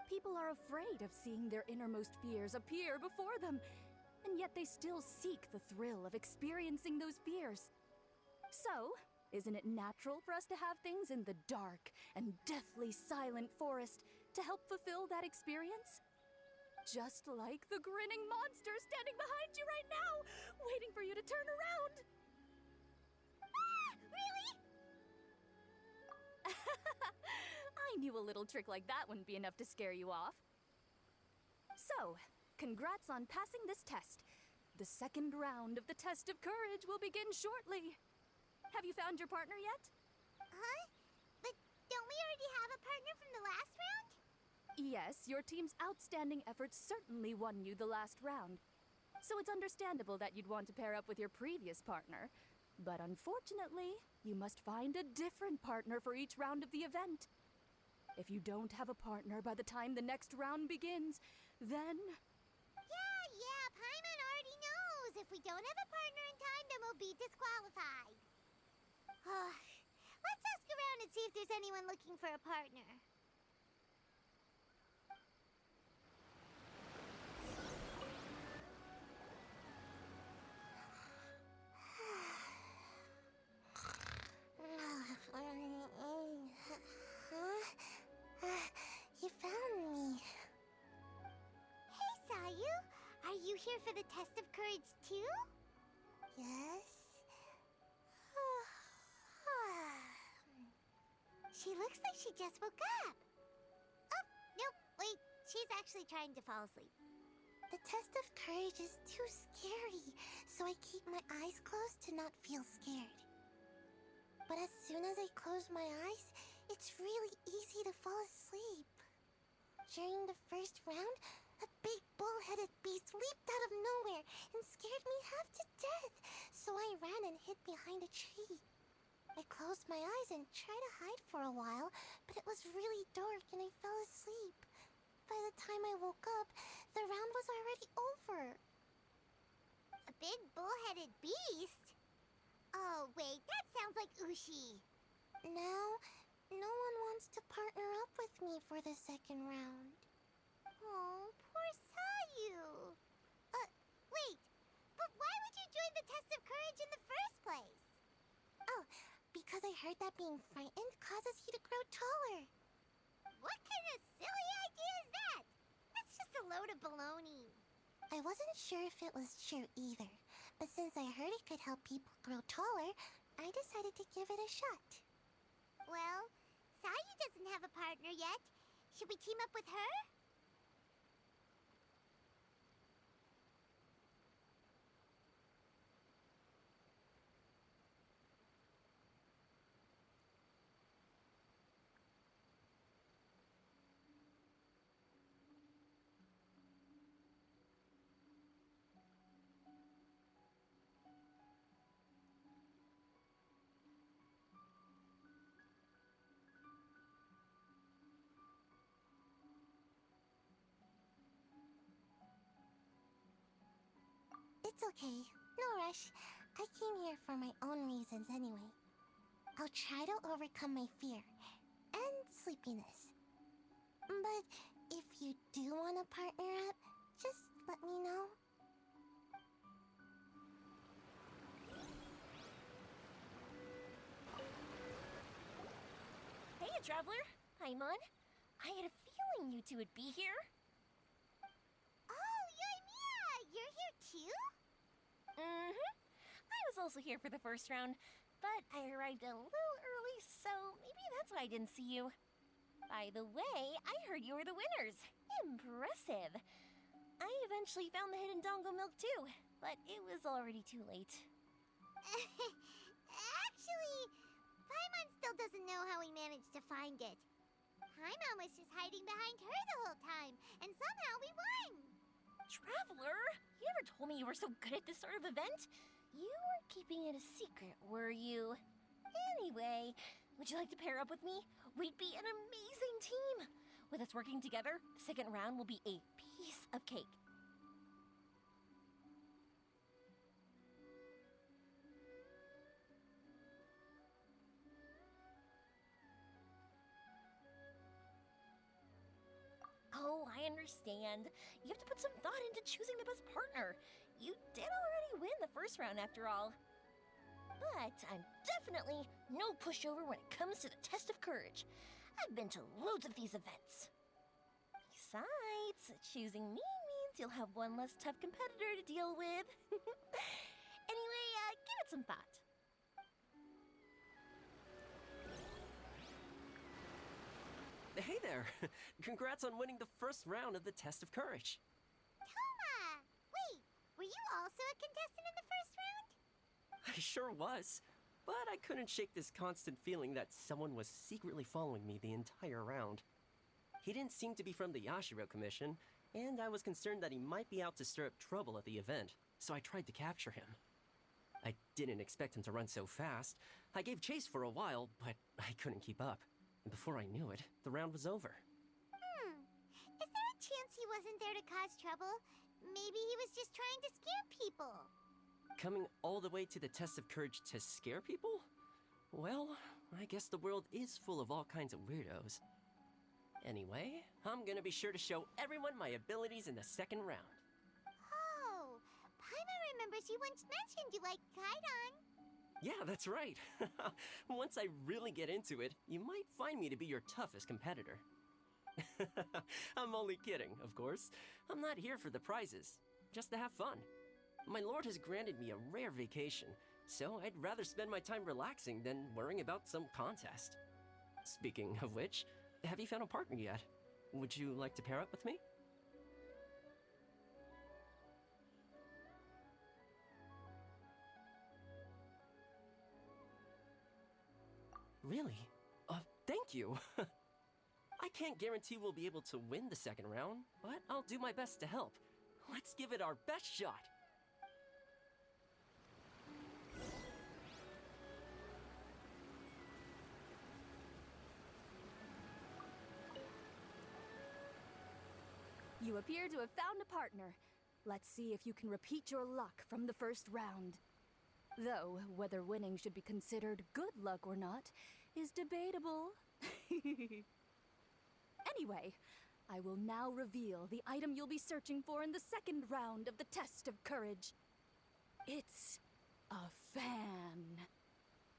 People are afraid of seeing their innermost fears appear before them, and yet they still seek the thrill of experiencing those fears. So, isn't it natural for us to have things in the dark and deathly silent forest to help fulfill that experience? Just like the grinning monster standing behind you right now, waiting for you to turn around. Ah! Really? I knew a little trick like that wouldn't be enough to scare you off. So, congrats on passing this test. The second round of the Test of Courage will begin shortly. Have you found your partner yet? Huh? But don't we already have a partner from the last round? Yes, your team's outstanding efforts certainly won you the last round. So it's understandable that you'd want to pair up with your previous partner. But unfortunately, you must find a different partner for each round of the event. If you don't have a partner by the time the next round begins, then... Yeah, Paimon already knows. If we don't have a partner in time, then we'll be disqualified. Let's ask around and see if there's anyone looking for a partner. You found me. Hey, Sayu. Are you here for the Test of Courage too? Yes. She looks like she just woke up. Oh, nope, wait. She's actually trying to fall asleep. The Test of Courage is too scary, so I keep my eyes closed to not feel scared. But as soon as I close my eyes, it's really easy to fall asleep. During the first round, a big bull-headed beast leaped out of nowhere and scared me half to death, so I ran and hid behind a tree. I closed my eyes and tried to hide for a while, but it was really dark and I fell asleep. By the time I woke up, the round was already over. A big bull-headed beast? Oh, wait, that sounds like Ushi. Now, no one wants to partner up with me for the second round. Oh, poor Sayu. Wait, but why would you join the Test of Courage in the first place? Oh, because I heard that being frightened causes you to grow taller. What kind of silly idea is that? That's just a load of baloney. I wasn't sure if it was true either, but since I heard it could help people grow taller, I decided to give it a shot. Well, Sayu doesn't have a partner yet. Should we team up with her? It's okay. No rush. I came here for my own reasons anyway. I'll try to overcome my fear and sleepiness. But if you do want to partner up, just let me know. Hey, Traveler. Paimon. I had a feeling you two would be here. Oh, Yoimiya! You're here too? Mm-hmm. I was also here for the first round, but I arrived a little early, so maybe that's why I didn't see you. By the way, I heard you were the winners. Impressive. I eventually found the hidden dongo milk too, but it was already too late. Actually, Paimon still doesn't know how we managed to find it. Paimon was just hiding behind her the whole time, and somehow we won! Traveler, you never told me you were so good at this sort of event. You weren't keeping it a secret, were you? Anyway, would you like to pair up with me? We'd be an amazing team. With us working together, the second round will be a piece of cake. Oh, I understand. You have to put some thought into choosing the best partner. You did already win the first round after all. But I'm definitely no pushover when it comes to the test of courage. I've been to loads of these events. Besides, choosing me means you'll have one less tough competitor to deal with. Anyway, give it some thought. Hey there! Congrats on winning the first round of the test of courage. Toma! Wait, were you also a contestant in the first round? I sure was, but I couldn't shake this constant feeling that someone was secretly following me the entire round. He didn't seem to be from the Yashiro Commission, and I was concerned that he might be out to stir up trouble at the event, so I tried to capture him. I didn't expect him to run so fast. I gave chase for a while, but I couldn't keep up. And before I knew it, the round was over. Is there a chance he wasn't there to cause trouble? Maybe he was just trying to scare people. Coming all the way to the test of courage to scare people? Well, I guess the world is full of all kinds of weirdos. Anyway, I'm gonna be sure to show everyone my abilities in the second round. Oh, Paimon remembers you once mentioned you liked Kaidan. Yeah, that's right. Once I really get into it, you might find me to be your toughest competitor. I'm only kidding, of course. I'm not here for the prizes, just to have fun. My lord has granted me a rare vacation, so I'd rather spend my time relaxing than worrying about some contest. Speaking of which, have you found a partner yet? Would you like to pair up with me? Really? Thank you. I can't guarantee we'll be able to win the second round, but I'll do my best to help. Let's give it our best shot. You appear to have found a partner. Let's see if you can repeat your luck from the first round. Though, whether winning should be considered good luck or not is debatable. Anyway, I will now reveal the item you'll be searching for in the second round of the test of courage. It's a fan.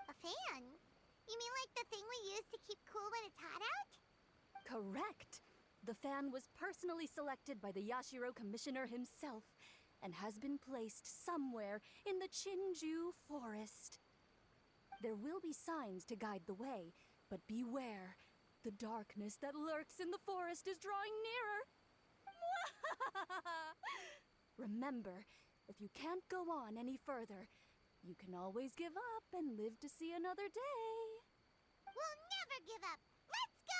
A fan? You mean like the thing we use to keep cool when it's hot out? Correct. The fan was personally selected by the Yashiro Commissioner himself and has been placed somewhere in the Chinju Forest. There will be signs to guide the way, but beware. The darkness that lurks in the forest is drawing nearer. Remember, if you can't go on any further, you can always give up and live to see another day. We'll never give up. Let's go!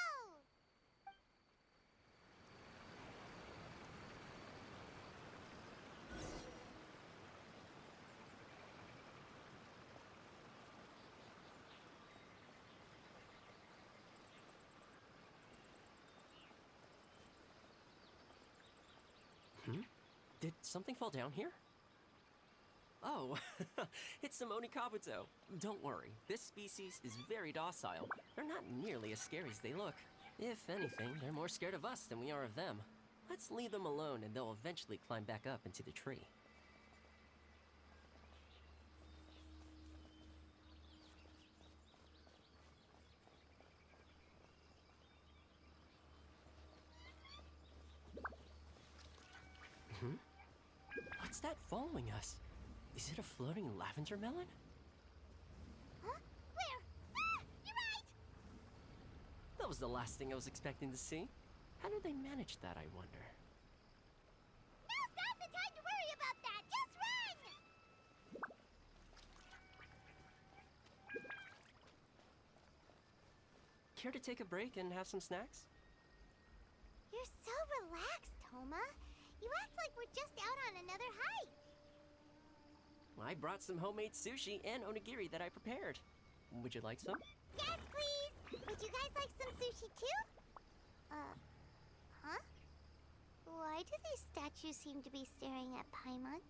Did something fall down here? Oh, it's Simone Kabuto. Don't worry, this species is very docile. They're not nearly as scary as they look. If anything, they're more scared of us than we are of them. Let's leave them alone and they'll eventually climb back up into the tree. What's that following us? Is it a floating lavender melon? Huh? Where? Ah! You're right! That was the last thing I was expecting to see. How did they manage that, I wonder? Now's not the time to worry about that! Just run! Care to take a break and have some snacks? You're so relaxed, Toma. You act like we're just out on another hike. I brought some homemade sushi and onigiri that I prepared. Would you like some? Yes, please! Would you guys like some sushi too? Huh? Why do these statues seem to be staring at Paimon?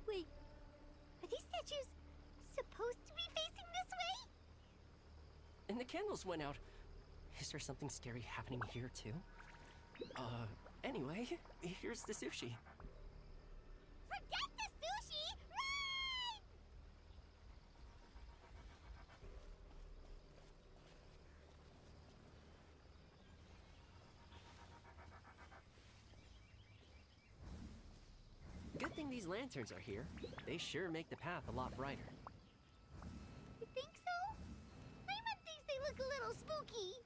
Wait, are these statues supposed to be facing this way? And the candles went out. Is there something scary happening here too? Anyway, here's the sushi. Forget the sushi! Run! Good thing these lanterns are here. They sure make the path a lot brighter. You think so? Paimon thinks they look a little spooky.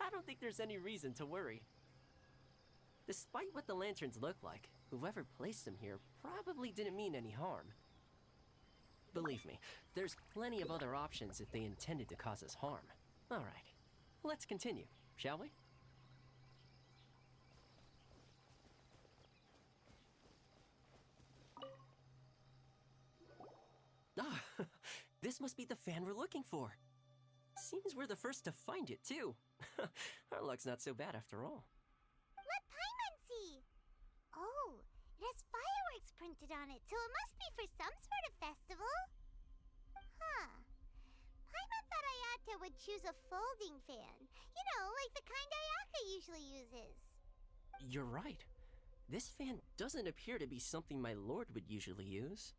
I don't think there's any reason to worry. Despite what the lanterns look like, whoever placed them here probably didn't mean any harm. Believe me, there's plenty of other options if they intended to cause us harm. Alright, let's continue, shall we? Ah, this must be the fan we're looking for. Seems we're the first to find it, too. Our luck's not so bad after all. Let Paimon see! Oh, it has fireworks printed on it, so it must be for some sort of festival. Huh. Paimon thought Ayaka would choose a folding fan. You know, like the kind Ayaka usually uses. You're right. This fan doesn't appear to be something my lord would usually use.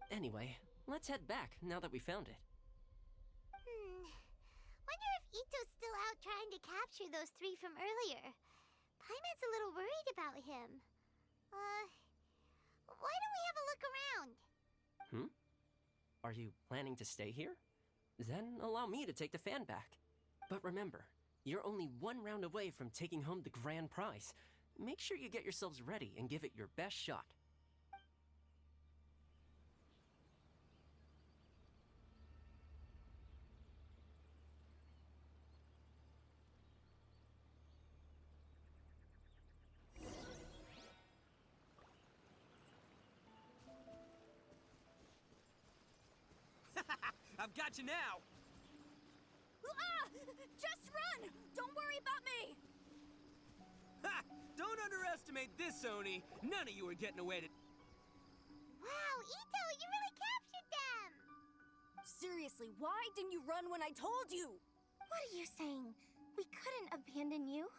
Anyway, let's head back now that we found it. Wonder if Ito's still out trying to capture those three from earlier. Paimon's a little worried about him. Why don't we have a look around? Are you planning to stay here? Then allow me to take the fan back. But remember, you're only one round away from taking home the grand prize. Make sure you get yourselves ready and give it your best shot. I've got you now! Ah! Just run! Don't worry about me! Ha! Don't underestimate this, Oni! None of you are getting away to... Wow, Ito, you really captured them! Seriously, why didn't you run when I told you? What are you saying? We couldn't abandon you.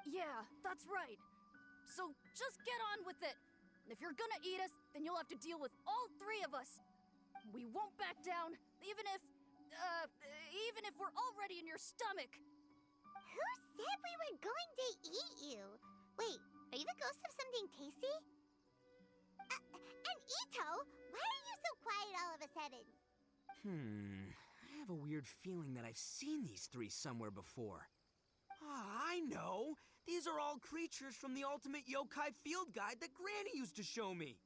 Yeah, that's right. So just get on with it. If you're gonna eat us, then you'll have to deal with all three of us. We won't back down, even if we're already in your stomach. Who said we were going to eat you? Wait, are you the ghost of something tasty? And Ito, why are you so quiet all of a sudden? I have a weird feeling that I've seen these three somewhere before. Ah, I know! These are all creatures from the Ultimate Yokai Field Guide that Granny used to show me.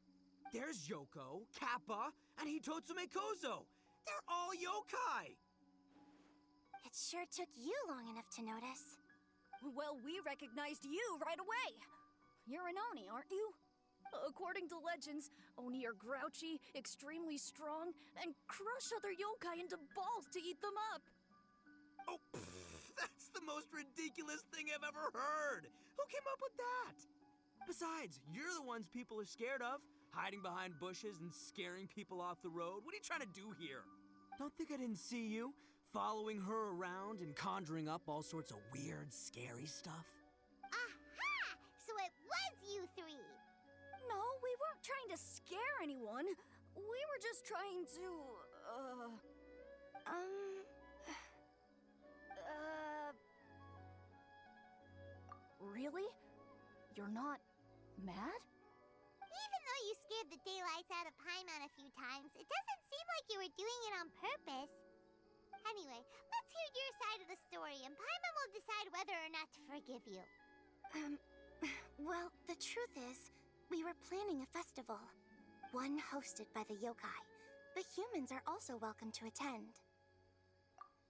There's Yoko, Kappa, and Hitotsume Kozo. They're all yokai! It sure took you long enough to notice. Well, we recognized you right away. You're an Oni, aren't you? According to legends, Oni are grouchy, extremely strong, and crush other yokai into balls to eat them up. Oh, that's the most ridiculous thing I've ever heard! Who came up with that? Besides, you're the ones people are scared of. Hiding behind bushes and scaring people off the road. What are you trying to do here? Don't think I didn't see you? Following her around and conjuring up all sorts of weird, scary stuff? Aha! So it was you three! No, we weren't trying to scare anyone. We were just trying to, Really? You're not mad? Even though you scared the daylights out of Paimon a few times, it doesn't seem like you were doing it on purpose. Anyway, let's hear your side of the story, and Paimon will decide whether or not to forgive you. Well, the truth is, we were planning a festival. One hosted by the yokai. But humans are also welcome to attend.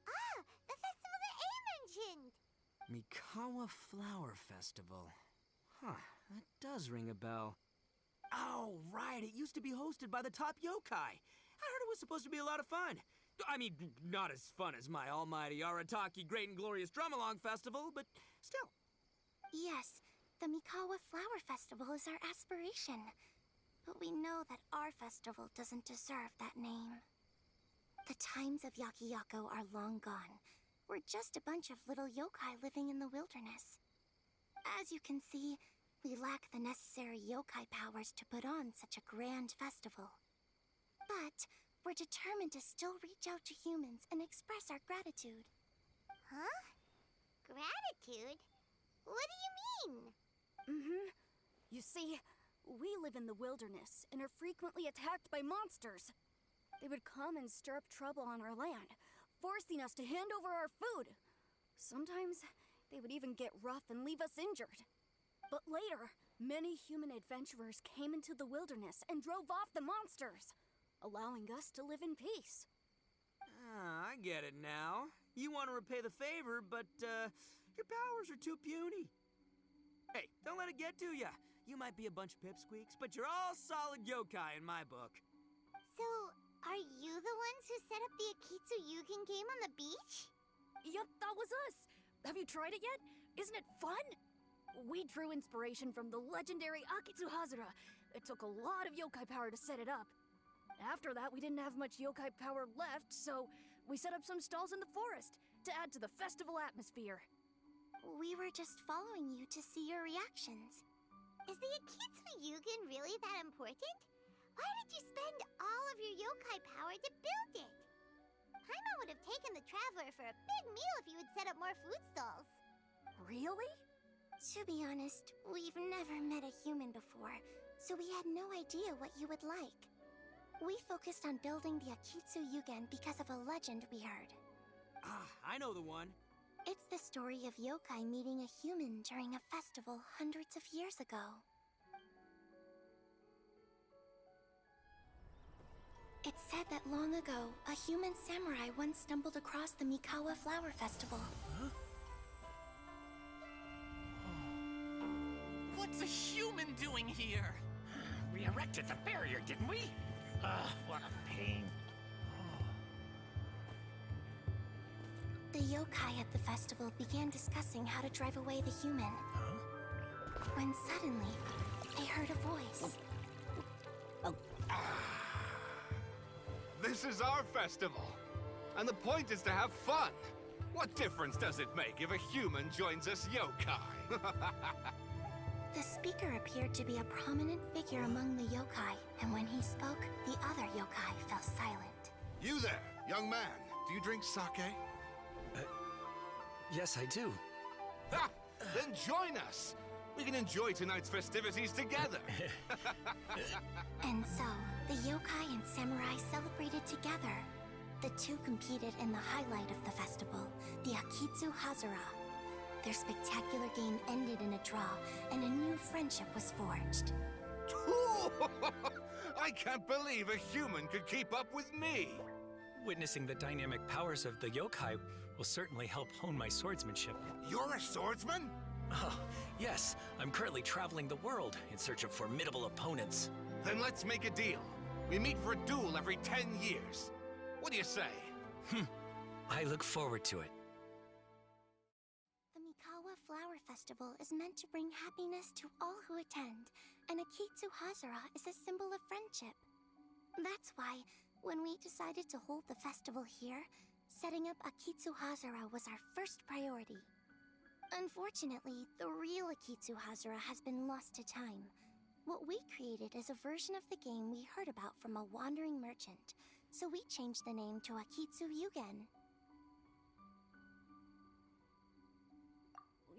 Ah, the festival that A mentioned! Mikawa Flower Festival. Huh, that does ring a bell. Oh, right, it used to be hosted by the top yokai. I heard it was supposed to be a lot of fun. I mean, not as fun as my almighty Arataki Great and Glorious Drum-Along Festival, but still. Yes, the Mikawa Flower Festival is our aspiration. But we know that our festival doesn't deserve that name. The times of Yakiyako are long gone. We're just a bunch of little yokai living in the wilderness. As you can see, we lack the necessary yokai powers to put on such a grand festival. But we're determined to still reach out to humans and express our gratitude. Huh? Gratitude? What do you mean? You see, we live in the wilderness and are frequently attacked by monsters. They would come and stir up trouble on our land, forcing us to hand over our food. Sometimes they would even get rough and leave us injured. But later, many human adventurers came into the wilderness and drove off the monsters, allowing us to live in peace. Ah, I get it now. You want to repay the favor, but, your powers are too puny. Hey, don't let it get to ya. You might be a bunch of pipsqueaks, but you're all solid yokai in my book. So, are you the ones who set up the Akitsu game on the beach? Yup, that was us. Have you tried it yet? Isn't it fun? We drew inspiration from the legendary Akitsu. It took a lot of yokai power to set it up. After that, we didn't have much yokai power left, so we set up some stalls in the forest to add to the festival atmosphere. We were just following you to see your reactions. Is the Akitsu really that important? Why did you spend all of your yokai power to build it? Paimon would have taken the Traveler for a big meal if you had set up more food stalls. Really? To be honest, we've never met a human before, so we had no idea what you would like. We focused on building the Akitsu because of a legend we heard. Ah, I know the one. It's the story of yokai meeting a human during a festival hundreds of years ago. It's said that long ago, a human samurai once stumbled across the Mikawa Flower Festival. Huh? What's a human doing here? We erected the barrier, didn't we? What a pain. The yokai at the festival began discussing how to drive away the human. When suddenly, they heard a voice. This is our festival, and the point is to have fun. What difference does it make if a human joins us yokai? The speaker appeared to be a prominent figure among the yokai, and when he spoke, the other yokai fell silent. You there, young man. Do you drink sake? Yes, I do. Ha! Then join us. We can enjoy tonight's festivities together. And so, the yokai and samurai celebrated together. The two competed in the highlight of the festival, the Akitsu Hazura. Their spectacular game ended in a draw, and a new friendship was forged. I can't believe a human could keep up with me. Witnessing the dynamic powers of the yokai will certainly help hone my swordsmanship. You're a swordsman? Oh, yes. I'm currently traveling the world in search of formidable opponents. Then let's make a deal. We meet for a duel every 10 years. What do you say? I look forward to it. The Mikawa Flower festival is meant to bring happiness to all who attend, and Akitsu is a symbol of friendship. That's why, when we decided to hold the festival here, setting up Akitsu was our first priority. Unfortunately, the real Akitsu has been lost to time. What we created is a version of the game we heard about from a wandering merchant, so we changed the name to Akitsu Yugen.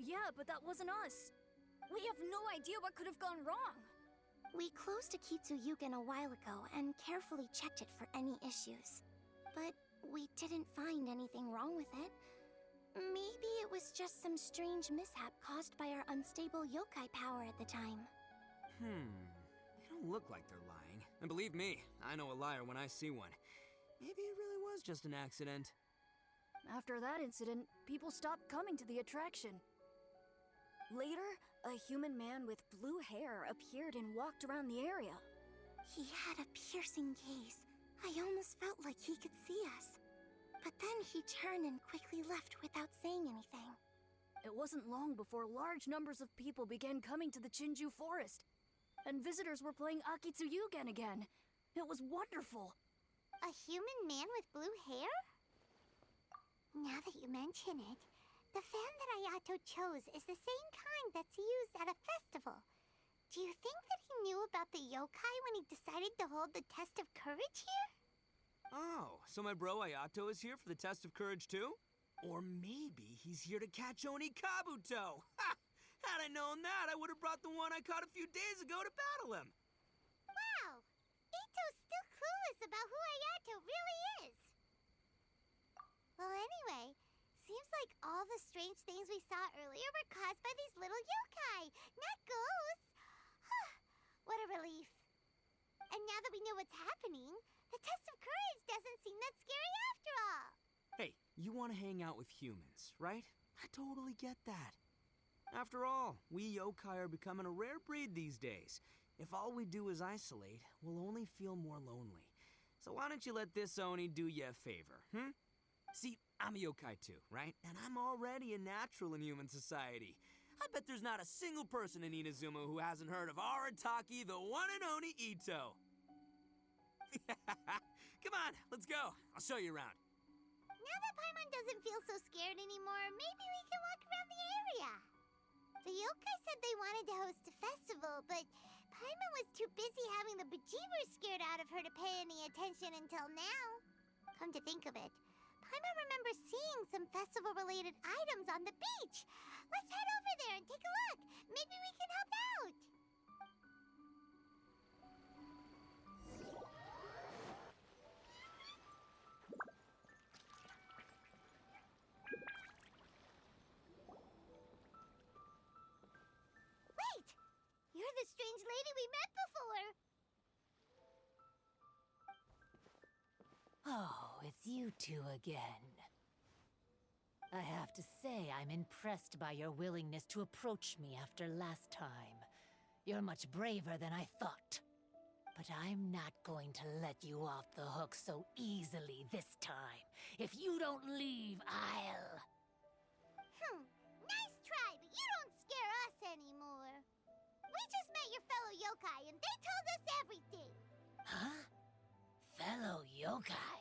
Yeah, but that wasn't us. We have no idea what could have gone wrong. We closed Akitsu Yugen a while ago and carefully checked it for any issues. But we didn't find anything wrong with it. Maybe it was just some strange mishap caused by our unstable yokai power at the time. They don't look like they're lying. And believe me, I know a liar when I see one. Maybe it really was just an accident. After that incident, people stopped coming to the attraction. Later, a human man with blue hair appeared and walked around the area. He had a piercing gaze. I almost felt like he could see us. But then he turned and quickly left without saying anything. It wasn't long before large numbers of people began coming to the Chinju forest. And visitors were playing Akitsu Yugen again. It was wonderful. A human man with blue hair? Now that you mention it, the fan that Ayato chose is the same kind that's used at a festival. Do you think that he knew about the yokai when he decided to hold the test of courage here? Oh, so my bro Ayato is here for the test of courage too? Or maybe he's here to catch Oni Kabuto! Ha! Had I known that, I would have brought the one I caught a few days ago to battle him! Wow! Ito's still clueless about who Ayato really is! Well, anyway, seems like all the strange things we saw earlier were caused by these little yokai, not ghosts! What a relief. And now that we know what's happening, the test of courage doesn't seem that scary after all. Hey, you want to hang out with humans, right? I totally get that. After all, we yokai are becoming a rare breed these days. If all we do is isolate, we'll only feel more lonely. So why don't you let this Oni do you a favor, See, I'm a yokai too, right? And I'm already a natural in human society. I bet there's not a single person in Inazuma who hasn't heard of Arataki, the one and only Ito. Come on, let's go. I'll show you around. Now that Paimon doesn't feel so scared anymore, maybe we can walk around the area. The yokai said they wanted to host a festival, but Paimon was too busy having the bejeebers scared out of her to pay any attention until now. Come to think of it, Paimon remembers seeing some festival-related items on the beach. Let's head over there and take a look. Maybe we can help out. Wait! You're the strange lady we met before. Oh, it's you two again. I have to say, I'm impressed by your willingness to approach me after last time. You're much braver than I thought. But I'm not going to let you off the hook so easily this time. If you don't leave, I'll... Nice try, but you don't scare us anymore. We just met your fellow yokai, and they told us everything. Huh? Fellow yokai?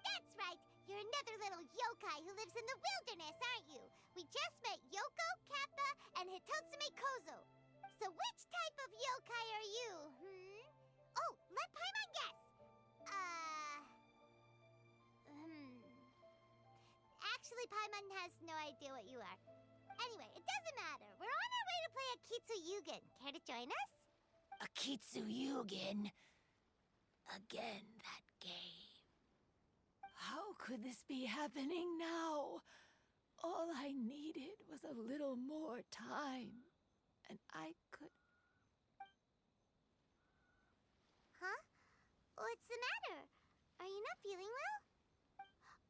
That's right. You're another little yokai who lives in the wilderness, aren't you? We just met Yoko, Kappa, and Hitotsume Kozo. So which type of yokai are you, Oh, let Paimon guess. Actually, Paimon has no idea what you are. Anyway, it doesn't matter. We're on our way to play Akitsu Yugen. Care to join us? Akitsu Yugen? Again, that game. How could this be happening now? All I needed was a little more time, and I could... Huh? What's the matter? Are you not feeling well?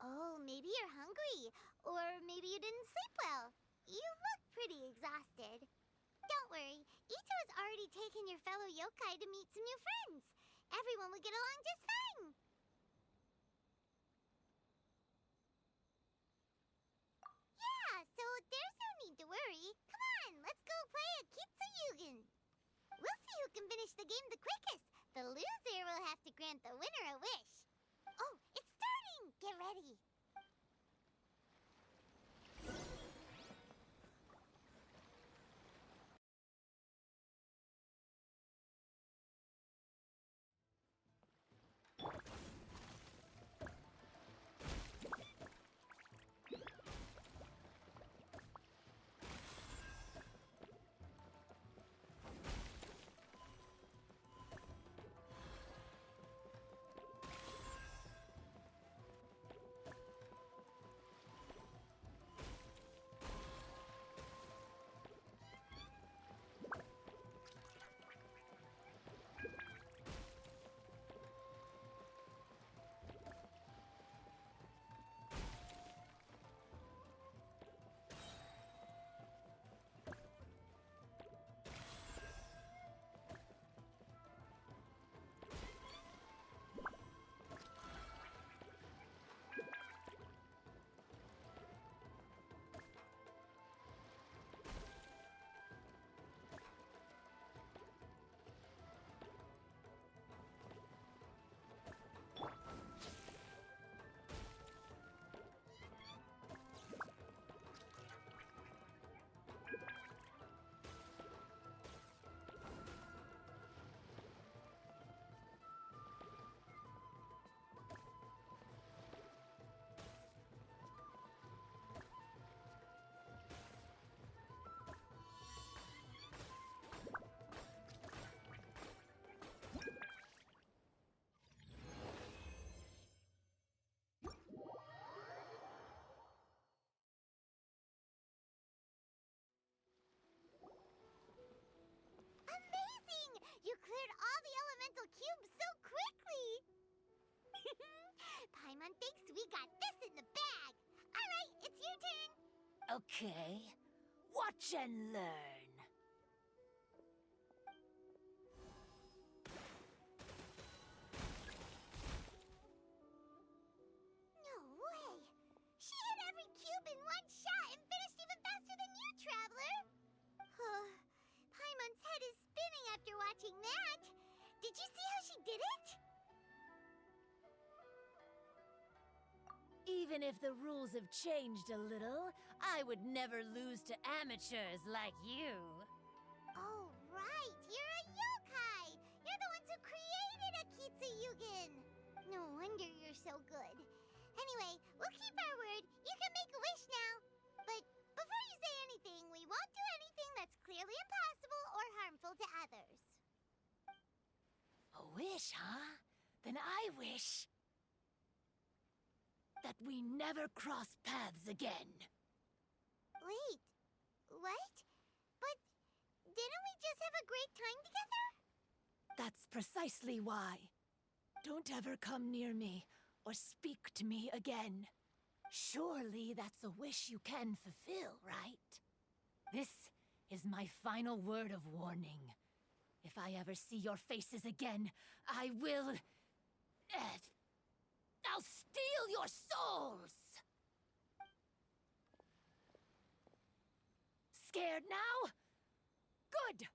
Oh, maybe you're hungry. Or maybe you didn't sleep well. You look pretty exhausted. Don't worry. Ito has already taken your fellow yokai to meet some new friends. Everyone will get along just fine. Yeah, so there's no need to worry. Come Yugen. We'll see who can finish the game the quickest. The loser will have to grant the winner a wish. Oh, it's starting! Get ready. You cleared all the elemental cubes so quickly! Paimon thinks we got this in the bag! Alright, it's your turn! Okay. Watch and learn. No way! She hit every cube in one shot and finished even faster than you, Traveler! Paimon's head is spinning after watching that! Did you see how she did it? Even if the rules have changed a little, I would never lose to amateurs like you. Oh, right! You're a yokai! You're the ones who created Akitsu Yugen! No wonder you're so good. Anyway, we'll keep our word. You can make a wish now. But before you say anything, we won't do anything that's clearly impossible or harmful to others. A wish, huh? Then I wish that we never cross paths again. Wait, what? But didn't we just have a great time together? That's precisely why. Don't ever come near me or speak to me again. Surely that's a wish you can fulfill, right? This is my final word of warning. If I ever see your faces again, I will... I'll steal your souls! Scared now? Good!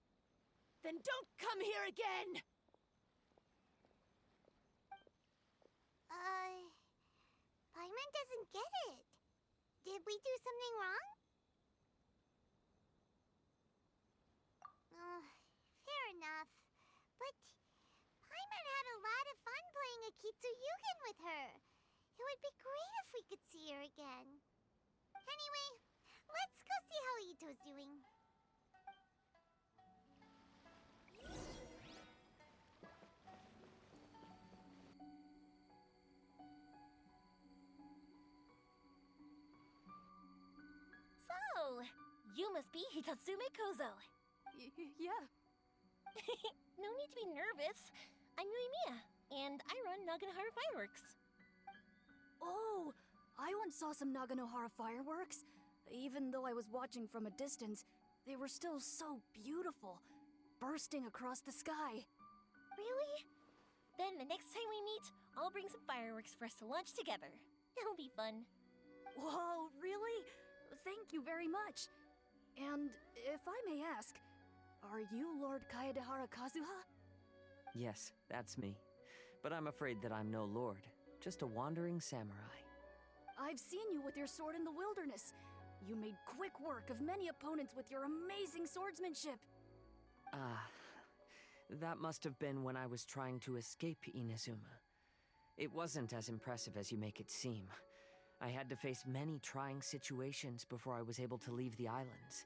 Then don't come here again! Paimon doesn't get it. Did we do something wrong? Fair enough. But Paimon had a lot of fun playing Akitsu Yugen with her. It would be great if we could see her again. Anyway, let's go see how Ito's doing. So, you must be Hitatsume Kozo. Yeah. No need to be nervous. I'm Lumine, and I run Naganohara Fireworks. Oh, I once saw some Naganohara fireworks. Even though I was watching from a distance, they were still so beautiful, bursting across the sky. Really? Then the next time we meet, I'll bring some fireworks for us to launch together. It'll be fun. Whoa, really? Thank you very much. And if I may ask, Are you Lord Kaedehara Kazuha? Yes, that's me. But I'm afraid that I'm no lord, just a wandering samurai. I've seen you with your sword in the wilderness. You made quick work of many opponents with your amazing swordsmanship. That must have been when I was trying to escape Inazuma. It wasn't as impressive as you make it seem. I had to face many trying situations before I was able to leave the islands.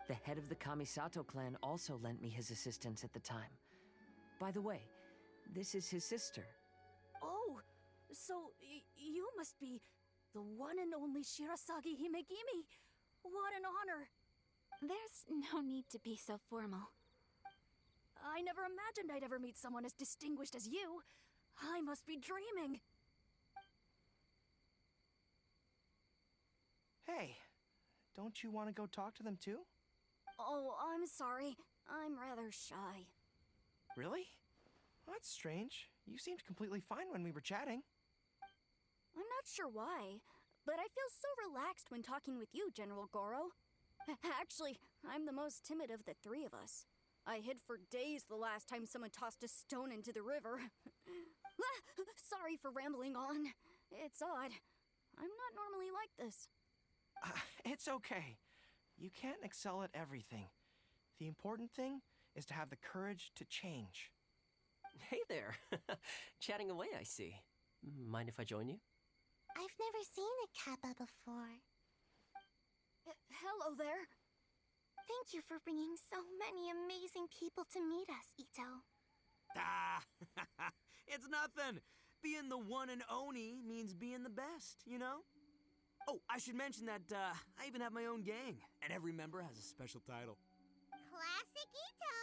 The head of the Kamisato clan also lent me his assistance at the time. By the way, this is his sister. Oh, so you must be the one and only Shirasagi Himegimi. What an honor. There's no need to be so formal. I never imagined I'd ever meet someone as distinguished as you. I must be dreaming. Hey, don't you want to go talk to them too? Oh, I'm sorry. I'm rather shy. Really? That's strange. You seemed completely fine when we were chatting. I'm not sure why, but I feel so relaxed when talking with you, General Goro. Actually, I'm the most timid of the three of us. I hid for days the last time someone tossed a stone into the river. Sorry for rambling on. It's odd. I'm not normally like this. It's okay. You can't excel at everything. The important thing is to have the courage to change. Hey there. Chatting away, I see. Mind if I join you? I've never seen a kappa before. Hello there. Thank you for bringing so many amazing people to meet us, Ito. Ah, it's nothing. Being the one and only means being the best, you know? Oh, I should mention that I even have my own gang, and every member has a special title. Classic Ito!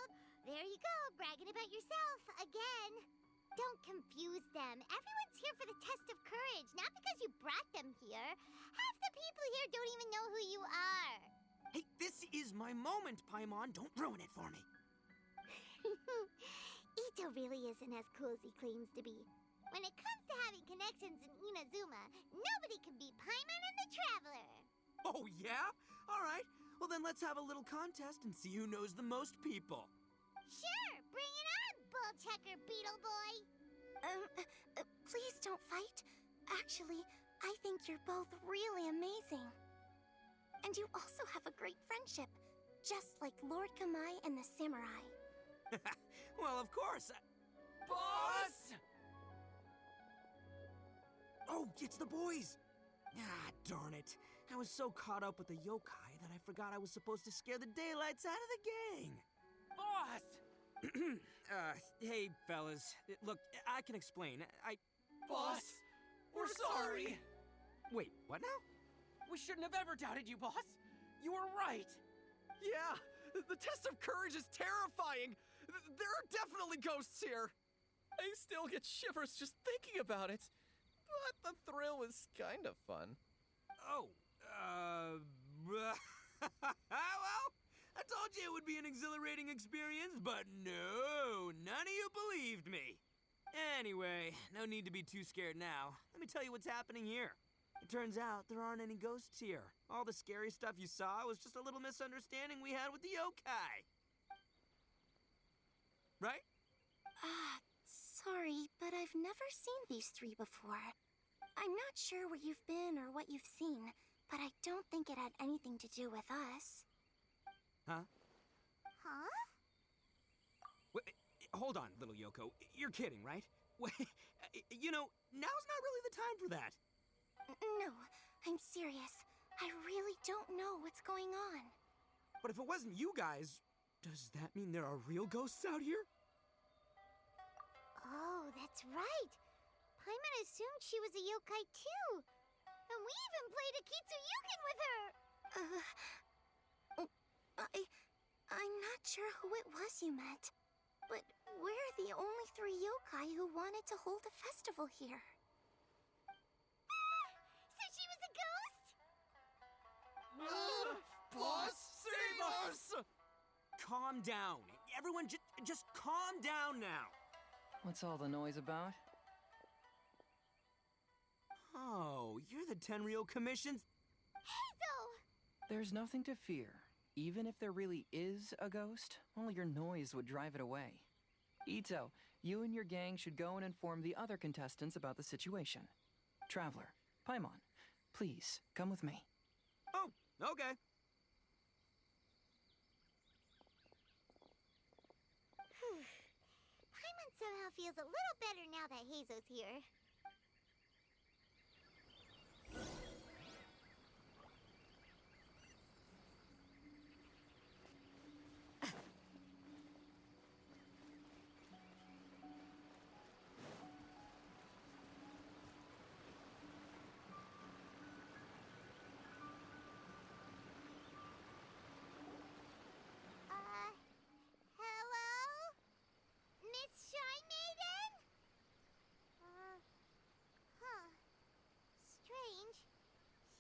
There you go, bragging about yourself again. Don't confuse them. Everyone's here for the test of courage, not because you brought them here. Half the people here don't even know who you are. Hey, this is my moment, Paimon. Don't ruin it for me. Ito really isn't as cool as he claims to be. When it comes to having connections in Inazuma, nobody can beat Paimon and the Traveler. Oh, yeah? All right. Well, then let's have a little contest and see who knows the most people. Sure, bring it on, Bull Checker Beetle Boy. Please don't fight. Actually, I think you're both really amazing. And you also have a great friendship, just like Lord Kamai and the Samurai. Well, of course. Boss! Oh, it's the boys! Ah, darn it. I was so caught up with the yokai that I forgot I was supposed to scare the daylights out of the gang. Boss! Hey, fellas. Look, I can explain. Boss! We're sorry! Wait, what now? We shouldn't have ever doubted you, boss! You were right! Yeah, the test of courage is terrifying! There are definitely ghosts here! I still get shivers just thinking about it. But the thrill was kind of fun. Oh, well, I told you it would be an exhilarating experience, but no, none of you believed me. Anyway, no need to be too scared now. Let me tell you what's happening here. It turns out there aren't any ghosts here. All the scary stuff you saw was just a little misunderstanding we had with the yokai. Right? Sorry, but I've never seen these three before. I'm not sure where you've been or what you've seen, but I don't think it had anything to do with us. Huh? Huh? Wait, hold on, little Yoko. You're kidding, right? You know, now's not really the time for that. No, I'm serious. I really don't know what's going on. But if it wasn't you guys, does that mean there are real ghosts out here? Oh, that's right. Paimon assumed she was a yokai too. And we even played Akitsu with her. I'm not sure who it was you met. But we're the only three yokai who wanted to hold a festival here. So she was a ghost? Boss, save us! Calm down. Everyone just calm down now. What's all the noise about? Oh, you're the Tenryou Commission's... Hazel! There's nothing to fear. even if there really is a ghost, only your noise would drive it away. Ito, you and your gang should go and inform the other contestants about the situation. Traveler, Paimon, please, come with me. Oh, okay. Paimon somehow feels a little better now that Heizo's here. Hello? Miss Shrine Maiden? Huh. Strange.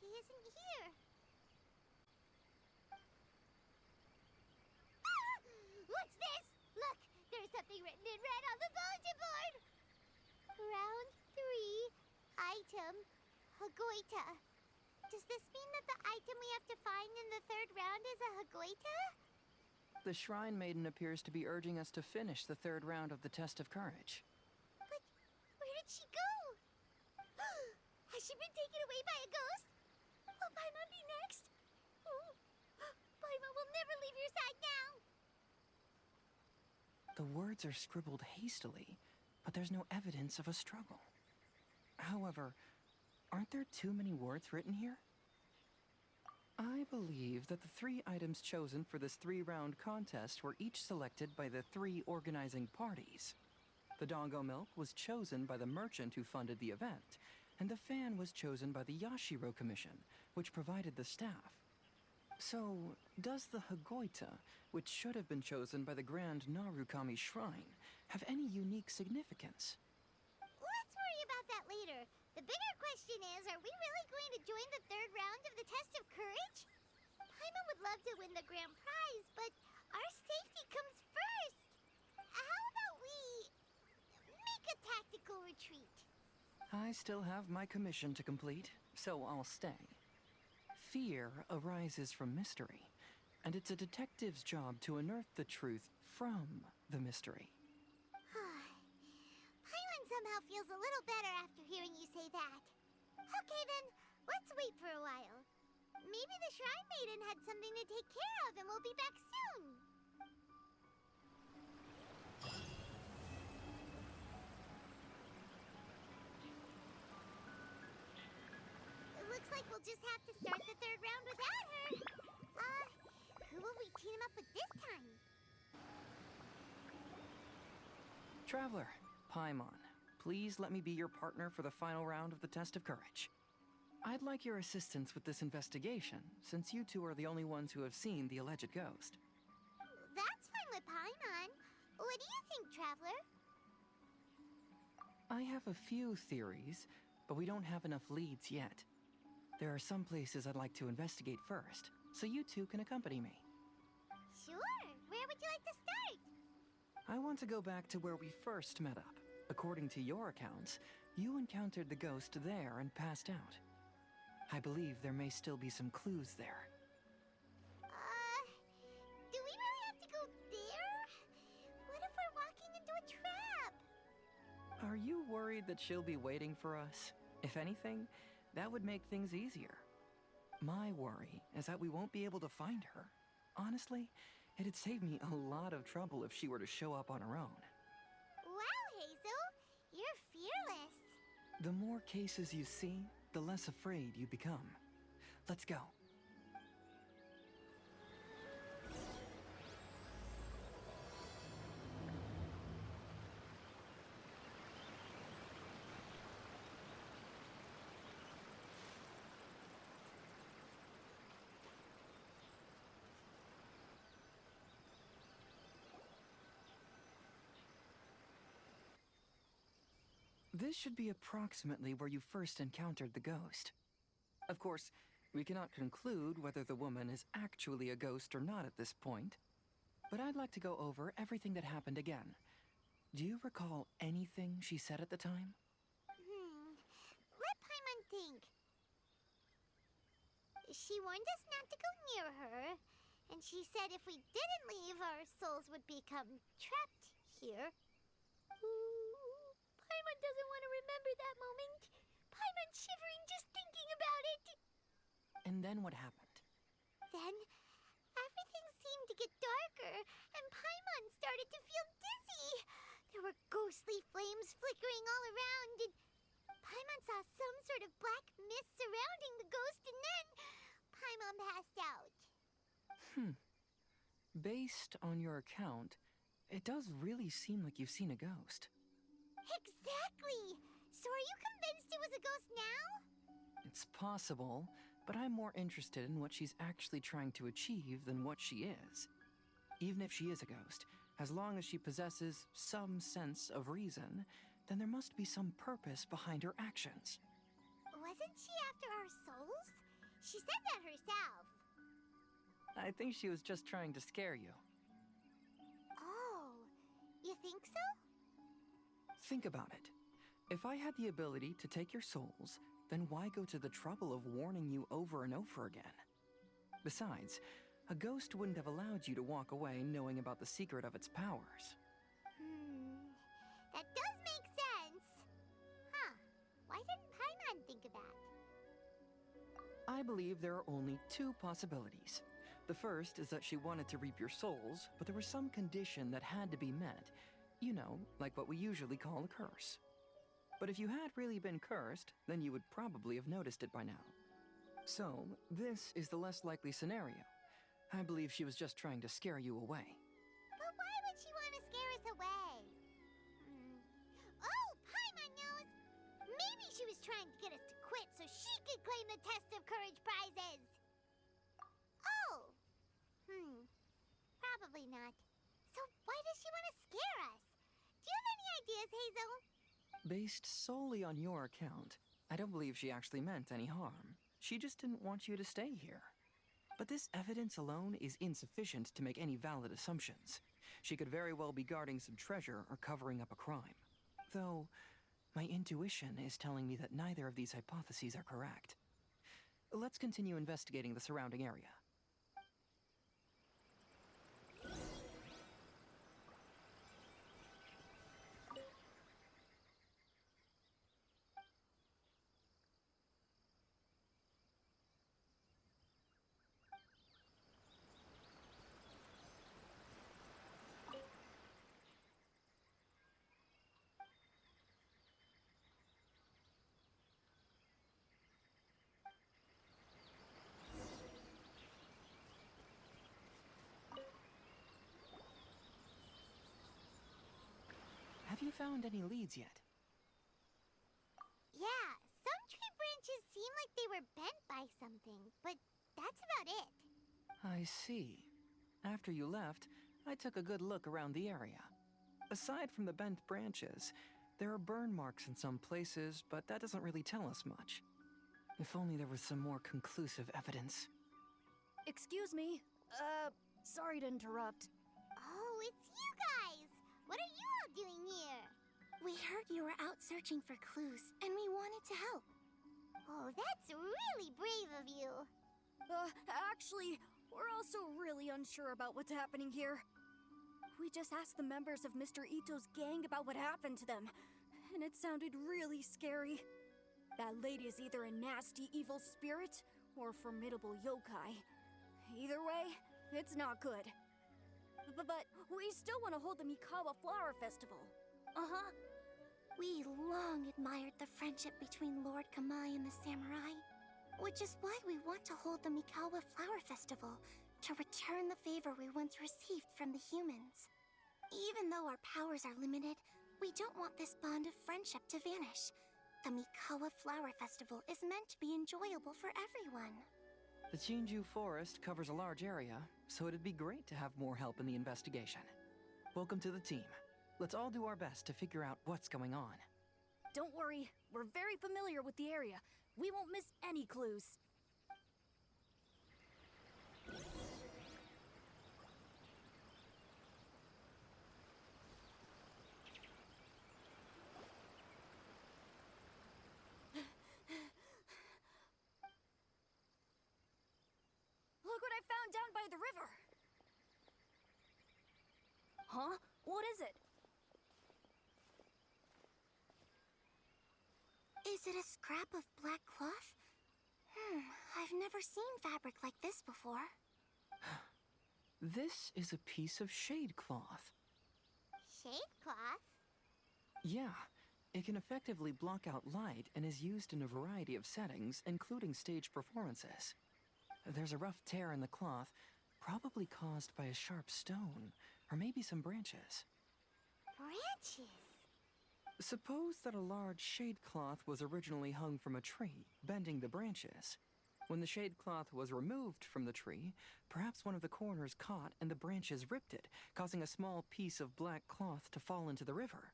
She isn't here. Ah! What's this? Look, there's something written in red on the bulletin board. Round 3, item, Hagoita. Does this mean that the item we have to find in the 3rd round is a Hagoita? The Shrine Maiden appears to be urging us to finish the 3rd round of the Test of Courage. But where did she go? Has she been taken away by a ghost? Will Paimon be next? Oh, Paimon will never leave your side now. The words are scribbled hastily, but there's no evidence of a struggle. However, aren't there too many words written here? I believe that the 3 items chosen for this 3-round contest were each selected by the 3 organizing parties. The Doggo Milk was chosen by the merchant who funded the event, and the fan was chosen by the Yashiro Commission, which provided the staff. So, does the Hagoita, which should have been chosen by the Grand Narukami Shrine, have any unique significance? Let's worry about that later. The bigger question is, are we really going to join the 3rd round of the Test of Courage? Paimon would love to win the grand prize, but our safety comes first. How about we make a tactical retreat? I still have my commission to complete, so I'll stay. Fear arises from mystery, and it's a detective's job to unearth the truth from the mystery. Paimon somehow feels a little better after hearing you say that. Okay then, let's wait for a while. Maybe the Shrine Maiden had something to take care of and we'll be back soon. It looks like we'll just have to start the 3rd round without her. Who will we team up with this time? Traveler, Paimon, please let me be your partner for the final round of the Test of Courage. I'd like your assistance with this investigation, since you 2 are the only ones who have seen the alleged ghost. That's fine with Paimon. What do you think, Traveler? I have a few theories, but we don't have enough leads yet. There are some places I'd like to investigate first, so you 2 can accompany me. Sure. Where would you like to start? I want to go back to where we first met up. According to your accounts, you encountered the ghost there and passed out. I believe there may still be some clues there. Do we really have to go there? What if we're walking into a trap? Are you worried that she'll be waiting for us? If anything, that would make things easier. My worry is that we won't be able to find her. Honestly, it'd save me a lot of trouble if she were to show up on her own. Wow, Hazel, you're fearless. The more cases you see, the less afraid you become. Let's go. This should be approximately where you first encountered the ghost. Of course, we cannot conclude whether the woman is actually a ghost or not at this point, but I'd like to go over everything that happened again. Do you recall anything she said at the time? Let Paimon think. She warned us not to go near her, And she said if we didn't leave, our souls would become trapped here. Ooh, Paimon doesn't want to remember that moment. Paimon's shivering just thinking about it. And then what happened? Then, everything seemed to get darker, and Paimon started to feel dizzy. There were ghostly flames flickering all around, and Paimon saw some sort of black mist surrounding the ghost, and then Paimon passed out. Based on your account, it does really seem like you've seen a ghost. Exactly! So are you convinced it was a ghost now? It's possible, but I'm more interested in what she's actually trying to achieve than what she is. Even if she is a ghost, as long as she possesses some sense of reason, then there must be some purpose behind her actions. Wasn't she after our souls? She said that herself. I think she was just trying to scare you. Oh, you think so? Think about it. If I had the ability to take your souls, then why go to the trouble of warning you over and over again? Besides, a ghost wouldn't have allowed you to walk away knowing about the secret of its powers. That does make sense. Huh. Why didn't Paimon think of that? I believe there are only two possibilities. The first is that she wanted to reap your souls, but there was some condition that had to be met. You know, like what we usually call a curse. But if you had really been cursed, then you would probably have noticed it by now. So, this is the less likely scenario. I believe she was just trying to scare you away. But why would she want to scare us away? Oh, Paimon knows! Maybe she was trying to get us to quit so she could claim the Test of Courage prizes! Oh! Probably not. So why does she want to scare us? Do you have any ideas, Hazel? Based solely on your account, I don't believe she actually meant any harm. She just didn't want you to stay here. But this evidence alone is insufficient to make any valid assumptions. She could very well be guarding some treasure or covering up a crime. Though, my intuition is telling me that neither of these hypotheses are correct. Let's continue investigating the surrounding area. Have you found any leads yet? Yeah, some tree branches seem like they were bent by something, but that's about it. I see. After you left, I took a good look around the area. Aside from the bent branches, there are burn marks in some places, but that doesn't really tell us much. If only there was some more conclusive evidence. Excuse me. Sorry to interrupt. Oh, it's you guys! What are you all doing here? We heard you were out searching for clues, and we wanted to help. Oh, that's really brave of you. Actually, we're also really unsure about what's happening here. We just asked the members of Mr. Ito's gang about what happened to them, and it sounded really scary. That lady is either a nasty evil spirit or a formidable yokai. Either way, it's not good. But we still want to hold the Mikawa Flower Festival. Uh-huh. We long admired the friendship between Lord Kamai and the samurai, which is why we want to hold the Mikawa Flower Festival to return the favor we once received from the humans. Even though our powers are limited, we don't want this bond of friendship to vanish. The Mikawa Flower Festival is meant to be enjoyable for everyone. The Chinju Forest covers a large area, so it'd be great to have more help in the investigation. Welcome to the team. Let's all do our best to figure out what's going on. Don't worry, we're very familiar with the area. We won't miss any clues. Look what I found down by the river! Huh? What is it? Is it a scrap of black cloth? I've never seen fabric like this before. This is a piece of shade cloth. Shade cloth? Yeah, it can effectively block out light and is used in a variety of settings, including stage performances. There's a rough tear in the cloth, probably caused by a sharp stone, or maybe some branches. Branches? Suppose that a large shade cloth was originally hung from a tree, bending the branches. When the shade cloth was removed from the tree, perhaps one of the corners caught and the branches ripped it, causing a small piece of black cloth to fall into the river.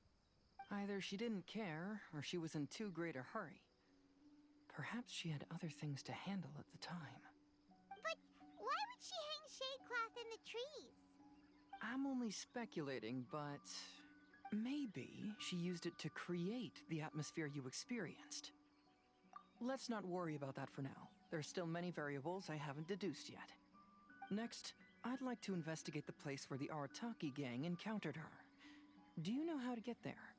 Either she didn't care, or she was in too great a hurry. Perhaps she had other things to handle at the time. But why would she hang shade cloth in the trees? I'm only speculating, but maybe she used it to create the atmosphere you experienced. Let's not worry about that for now. There are still many variables I haven't deduced yet. Next, I'd like to investigate the place where the Arataki gang encountered her. Do you know how to get there?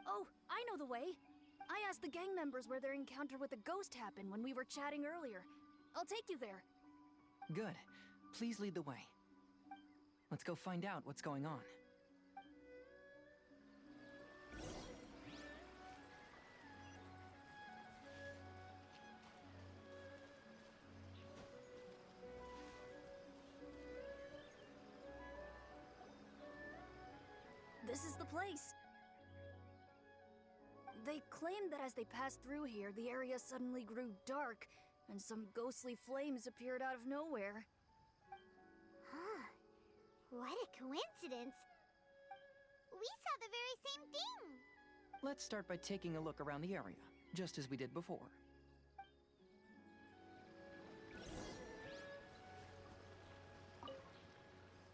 Oh, I know the way. I asked the gang members where their encounter with the ghost happened when we were chatting earlier. I'll take you there. Good. Please lead the way. Let's go find out what's going on. This is the place. They claimed that as they passed through here, the area suddenly grew dark, and some ghostly flames appeared out of nowhere. Huh. What a coincidence. We saw the very same thing. Let's start by taking a look around the area, just as we did before.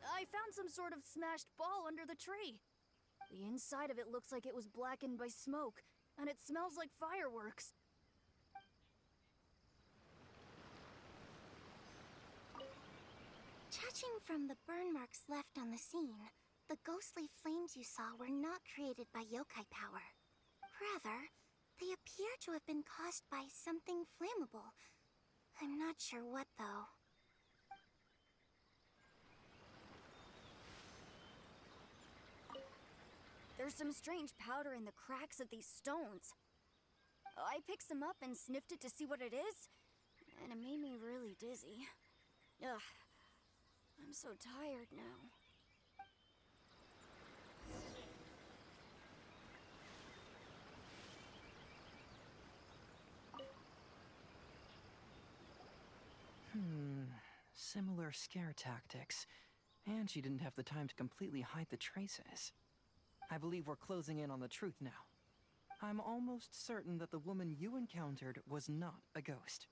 I found some sort of smashed ball under the tree. The inside of it looks like it was blackened by smoke, and it smells like fireworks. Judging from the burn marks left on the scene, the ghostly flames you saw were not created by yokai power. Rather, they appear to have been caused by something flammable. I'm not sure what, though. There's some strange powder in the cracks of these stones. I picked some up and sniffed it to see what it is, and it made me really dizzy. Ugh, I'm so tired now. Similar scare tactics. And she didn't have the time to completely hide the traces. I believe we're closing in on the truth now. I'm almost certain that the woman you encountered was not a ghost.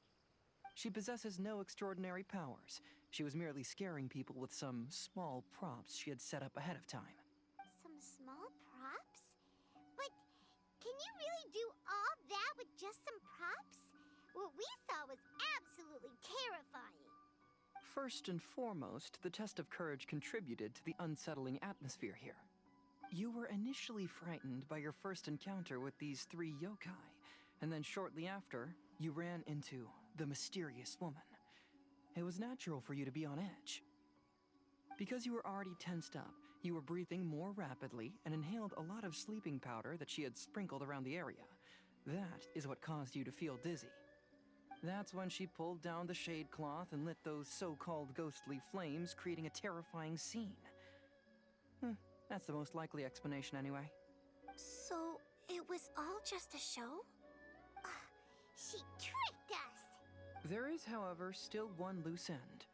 She possesses no extraordinary powers. She was merely scaring people with some small props she had set up ahead of time. Some small props? But can you really do all that with just some props? What we saw was absolutely terrifying. First and foremost, the test of courage contributed to the unsettling atmosphere here. You were initially frightened by your first encounter with these 3 yokai, and then shortly after, you ran into the mysterious woman. It was natural for you to be on edge. Because you were already tensed up, you were breathing more rapidly and inhaled a lot of sleeping powder that she had sprinkled around the area. That is what caused you to feel dizzy. That's when she pulled down the shade cloth and lit those so-called ghostly flames, creating a terrifying scene. That's the most likely explanation anyway. So, it was all just a show? She tricked us! There is, however, still one loose end.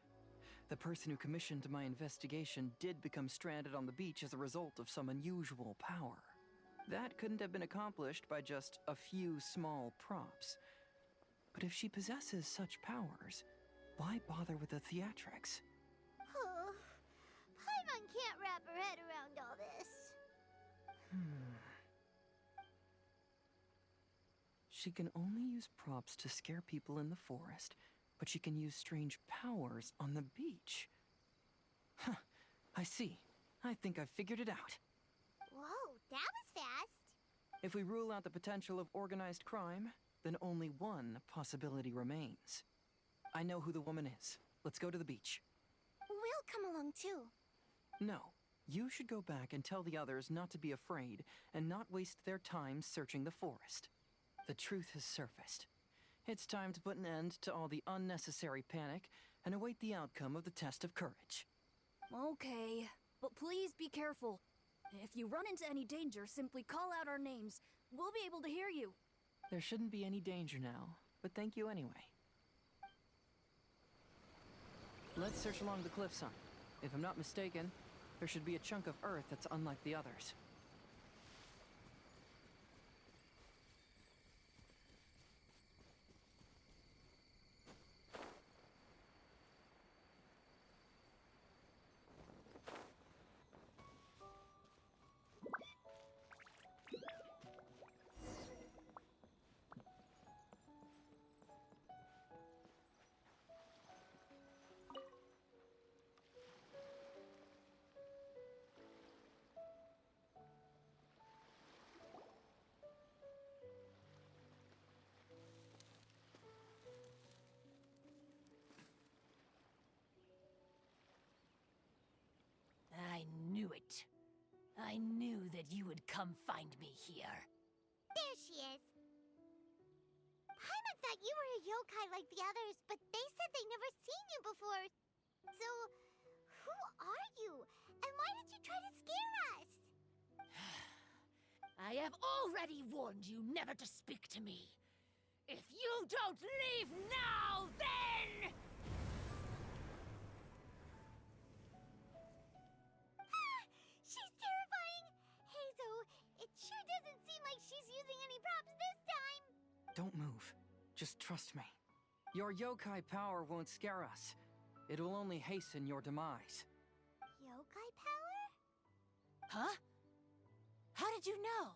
The person who commissioned my investigation did become stranded on the beach as a result of some unusual power. That couldn't have been accomplished by just a few small props. But if she possesses such powers, why bother with the theatrics? Paimon can't wrap her head around all this. She can only use props to scare people in the forest, but but she can use strange powers on the beach. Huh, I see. I think I've figured it out. Whoa, that was fast. If we rule out the potential of organized crime, then only one possibility remains. I know who the woman is. Let's go to the beach. We'll come along too. No, you should go back and tell the others not to be afraid and not waste their time searching the forest. The truth has surfaced. It's time to put an end to all the unnecessary panic and await the outcome of the test of courage. Okay, but please be careful. If you run into any danger, simply call out our names. We'll be able to hear you. There shouldn't be any danger now, but thank you anyway. Let's search along the cliffside. If I'm not mistaken, there should be a chunk of earth that's unlike the others. I knew it. I knew that you would come find me here. There she is. Paimon thought you were a yokai like the others, but they said they never seen you before. So, who are you? And why did you try to scare us? I have already warned you never to speak to me. If you don't leave now, then... She's terrifying! Hazo, it sure doesn't seem like she's using any props this time! Don't move. Just trust me. Your yokai power won't scare us. It will only hasten your demise. Yokai power? Huh? How did you know?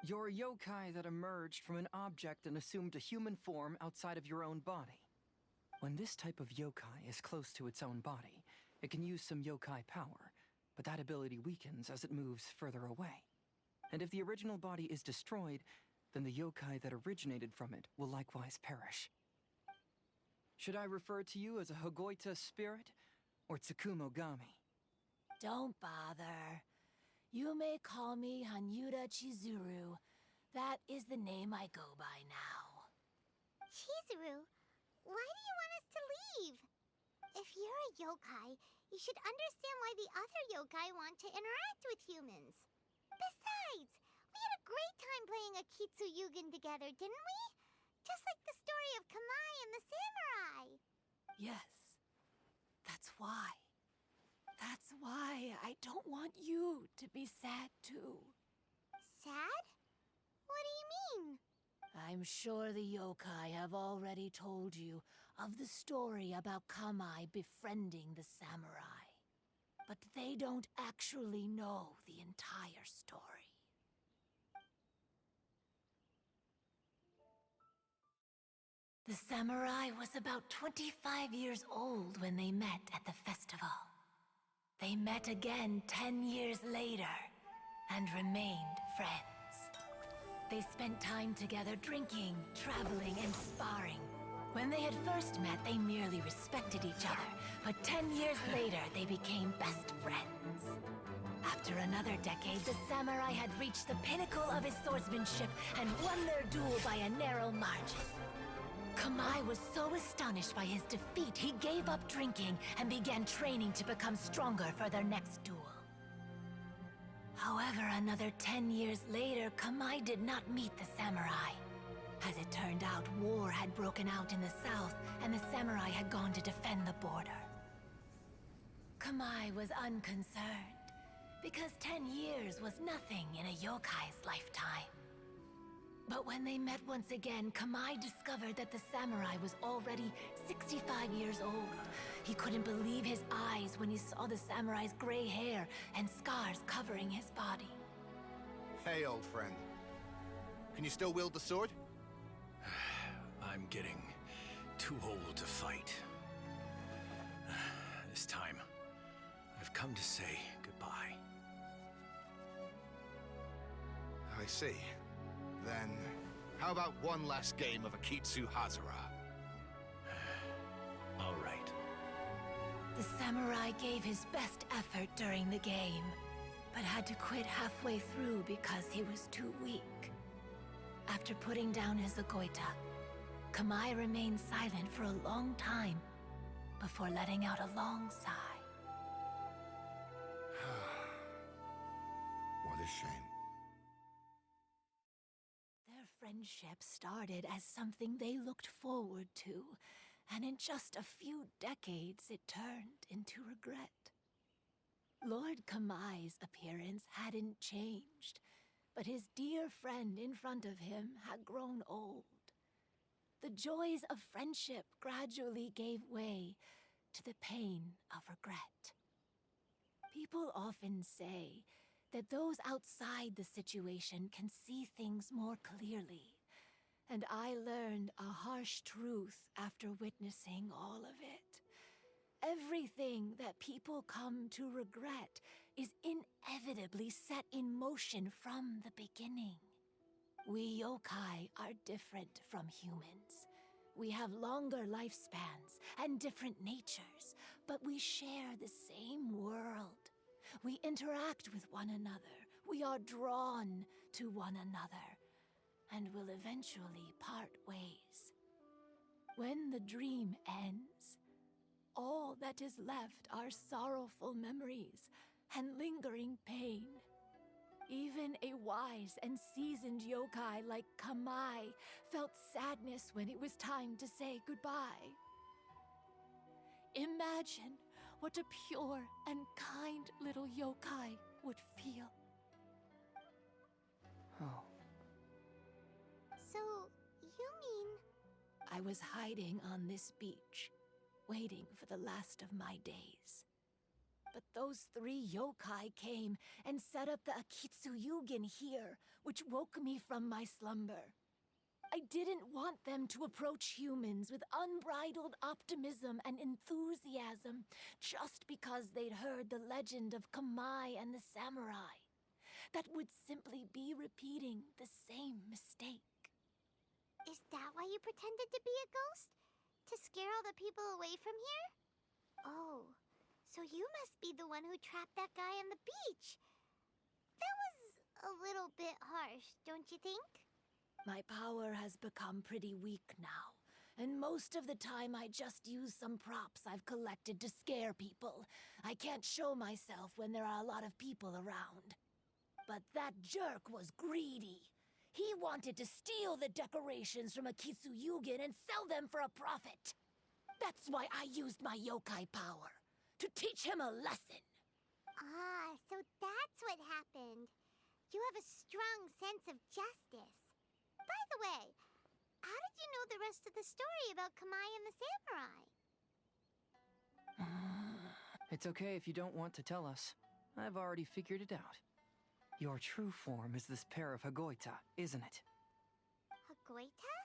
You're a yokai that emerged from an object and assumed a human form outside of your own body. When this type of yokai is close to its own body, it can use some yokai power, but that ability weakens as it moves further away. And if the original body is destroyed, then the yokai that originated from it will likewise perish. Should I refer to you as a Hagoita spirit or Tsukumogami? Don't bother. You may call me Hanyuda Chizuru. That is the name I go by now. Chizuru, why do you want us to leave? If you're a yokai, you should understand why the other yokai want to interact with humans. Besides, we had a great time playing Akitsu Yugen together, didn't we? Just like the story of Kamai and the samurai. Yes. That's why. That's why I don't want you to be sad too. Sad? What do you mean? I'm sure the yokai have already told you of the story about Kamai befriending the samurai. But they don't actually know the entire story. The samurai was about 25 years old when they met at the festival. They met again 10 years later and remained friends. They spent time together drinking, traveling, and sparring. When they had first met, they merely respected each other, but 10 years later, they became best friends. After another decade, the samurai had reached the pinnacle of his swordsmanship and won their duel by a narrow margin. Kamai was so astonished by his defeat, he gave up drinking and began training to become stronger for their next duel. However, another 10 years later, Kamai did not meet the samurai. As it turned out, war had broken out in the south, and the samurai had gone to defend the border. Kamai was unconcerned, because 10 years was nothing in a yokai's lifetime. But when they met once again, Kamai discovered that the samurai was already 65 years old. He couldn't believe his eyes when he saw the samurai's gray hair and scars covering his body. Hey, old friend. Can you still wield the sword? I'm getting too old to fight. This time, I've come to say goodbye. I see. Then, how about one last game of Akitsu Hazara? All right. The samurai gave his best effort during the game, but had to quit halfway through because he was too weak. After putting down his Agoita, Kamai remained silent for a long time before letting out a long sigh. What a shame. Their friendship started as something they looked forward to, and in just a few decades it turned into regret. Lord Kamai's appearance hadn't changed, but his dear friend in front of him had grown old. The joys of friendship gradually gave way to the pain of regret. People often say that those outside the situation can see things more clearly, and I learned a harsh truth after witnessing all of it. Everything that people come to regret is inevitably set in motion from the beginning. We yokai are different from humans. We have longer lifespans and different natures, but we share the same world. We interact with one another. We are drawn to one another, and will eventually part ways. When the dream ends, all that is left are sorrowful memories and lingering pain. Even a wise and seasoned yokai like Kamai felt sadness when it was time to say goodbye. Imagine what a pure and kind little yokai would feel. Oh. So, you mean... I was hiding on this beach, waiting for the last of my days. But those 3 yokai came and set up the Akitsu here, which woke me from my slumber. I didn't want them to approach humans with unbridled optimism and enthusiasm just because they'd heard the legend of Kamai and the samurai. That would simply be repeating the same mistake. Is that why you pretended to be a ghost? To scare all the people away from here? Oh, so you must be the one who trapped that guy on the beach. That was a little bit harsh, don't you think? My power has become pretty weak now, and most of the time I just use some props I've collected to scare people. I can't show myself when there are a lot of people around. But that jerk was greedy. He wanted to steal the decorations from Akitsu and sell them for a profit. That's why I used my yokai power, to teach him a lesson. Ah, so that's what happened. You have a strong sense of justice. By the way, how did you know the rest of the story about Kamai and the samurai? It's okay if you don't want to tell us. I've already figured it out. Your true form is this pair of Hagoita, isn't it? Hagoita?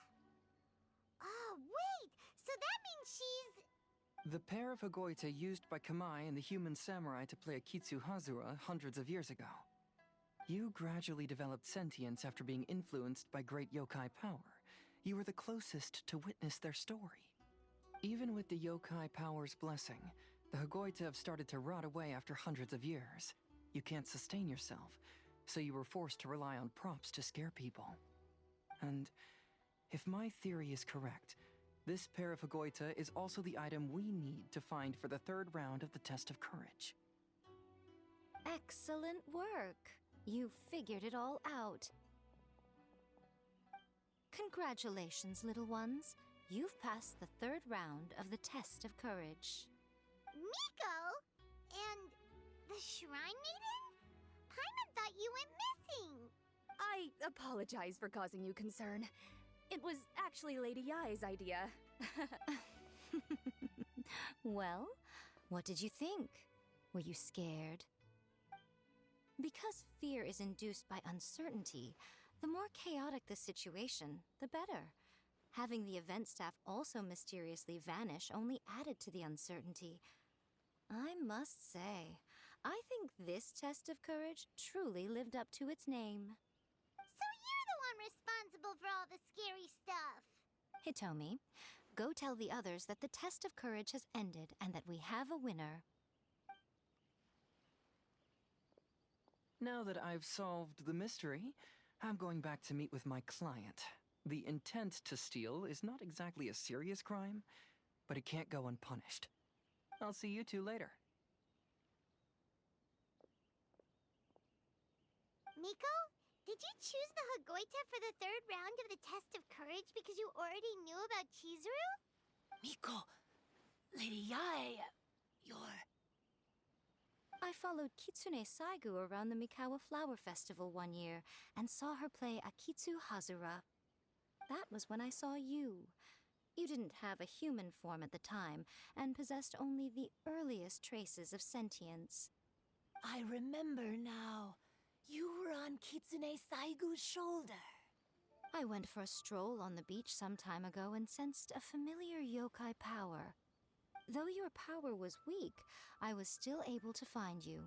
Oh, wait! So that means she's... The pair of Hagoita used by Kamai and the human samurai to play Akitsu Hazara hundreds of years ago. You gradually developed sentience after being influenced by great yokai power. You were the closest to witness their story. Even with the yokai power's blessing, the Hagoita have started to rot away after hundreds of years. You can't sustain yourself, so you were forced to rely on props to scare people. And if my theory is correct, this pair of Hagoita is also the item we need to find for the 3rd round of the test of courage. Excellent work. You figured it all out. Congratulations, little ones. You've passed the 3rd round of the test of courage. Miko? And the Shrine Maiden? Paimon thought you went missing. I apologize for causing you concern. It was actually Lady Yai's idea. Well, what did you think? Were you scared? Because fear is induced by uncertainty, the more chaotic the situation, the better. Having the event staff also mysteriously vanish only added to the uncertainty. I must say, I think this test of courage truly lived up to its name. So you're the one responsible for all the scary stuff. Hitomi, go tell the others that the test of courage has ended and that we have a winner. Now that I've solved the mystery, I'm going back to meet with my client. The intent to steal is not exactly a serious crime, but it can't go unpunished. I'll see you two later. Miko, did you choose the Hagoita for the third round of the test of courage because you already knew about Chizuru? Miko, Lady Yae, you're... I followed Kitsune Saigu around the Mikawa Flower Festival one year and saw her play Akitsu Hazura. That was when I saw you. You didn't have a human form at the time and possessed only the earliest traces of sentience. I remember now. You were on Kitsune Saigu's shoulder. I went for a stroll on the beach some time ago and sensed a familiar yokai power. Though your power was weak, I was still able to find you.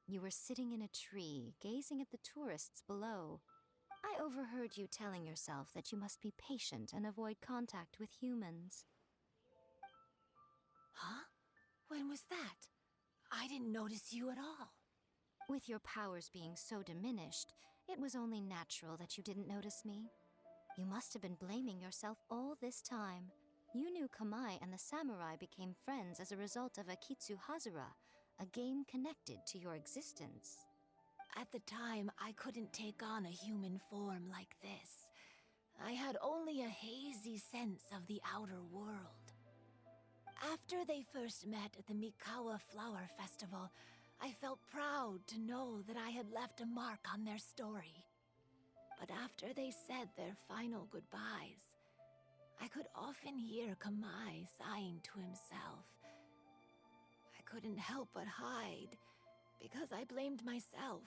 You were sitting in a tree, gazing at the tourists below. I overheard you telling yourself that you must be patient and avoid contact with humans. Huh? When was that? I didn't notice you at all. With your powers being so diminished, it was only natural that you didn't notice me. You must have been blaming yourself all this time. You knew Kamai and the samurai became friends as a result of Akitsu Hazura, a game connected to your existence. At the time, I couldn't take on a human form like this. I had only a hazy sense of the outer world. After they first met at the Mikawa Flower Festival, I felt proud to know that I had left a mark on their story. But after they said their final goodbyes, I could often hear Kamai sighing to himself. I couldn't help but hide, because I blamed myself.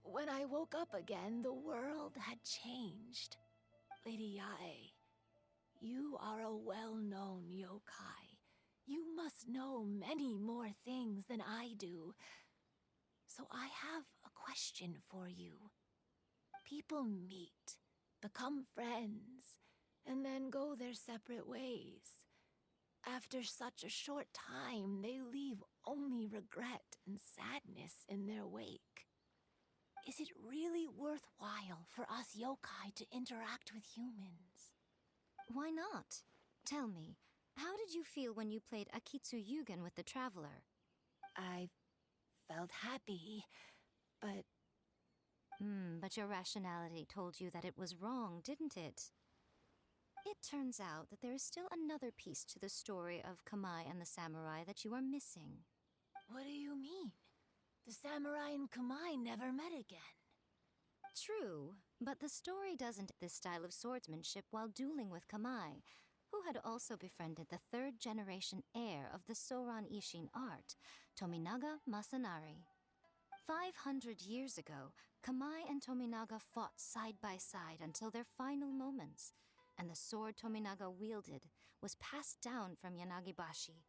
When I woke up again, the world had changed. Lady Yae, you are a well-known yokai. You must know many more things than I do. So I have a question for you. People meet, become friends, and then go their separate ways. After such a short time, they leave only regret and sadness in their wake. Is it really worthwhile for us yokai to interact with humans? Why not? Tell me, how did you feel when you played Akitsu Yugen with the Traveler? I felt happy, but... But your rationality told you that it was wrong, didn't it? It turns out that there is still another piece to the story of Kamai and the samurai that you are missing. What do you mean? The samurai and Kamai never met again. True, but the story doesn't this style of swordsmanship while dueling with Kamai, who had also befriended the third-generation heir of the Soran Ishin art, Tominaga Masanari. 500 years ago, Kamai and Tominaga fought side by side until their final moments, and the sword Tominaga wielded was passed down from Yanagibashi.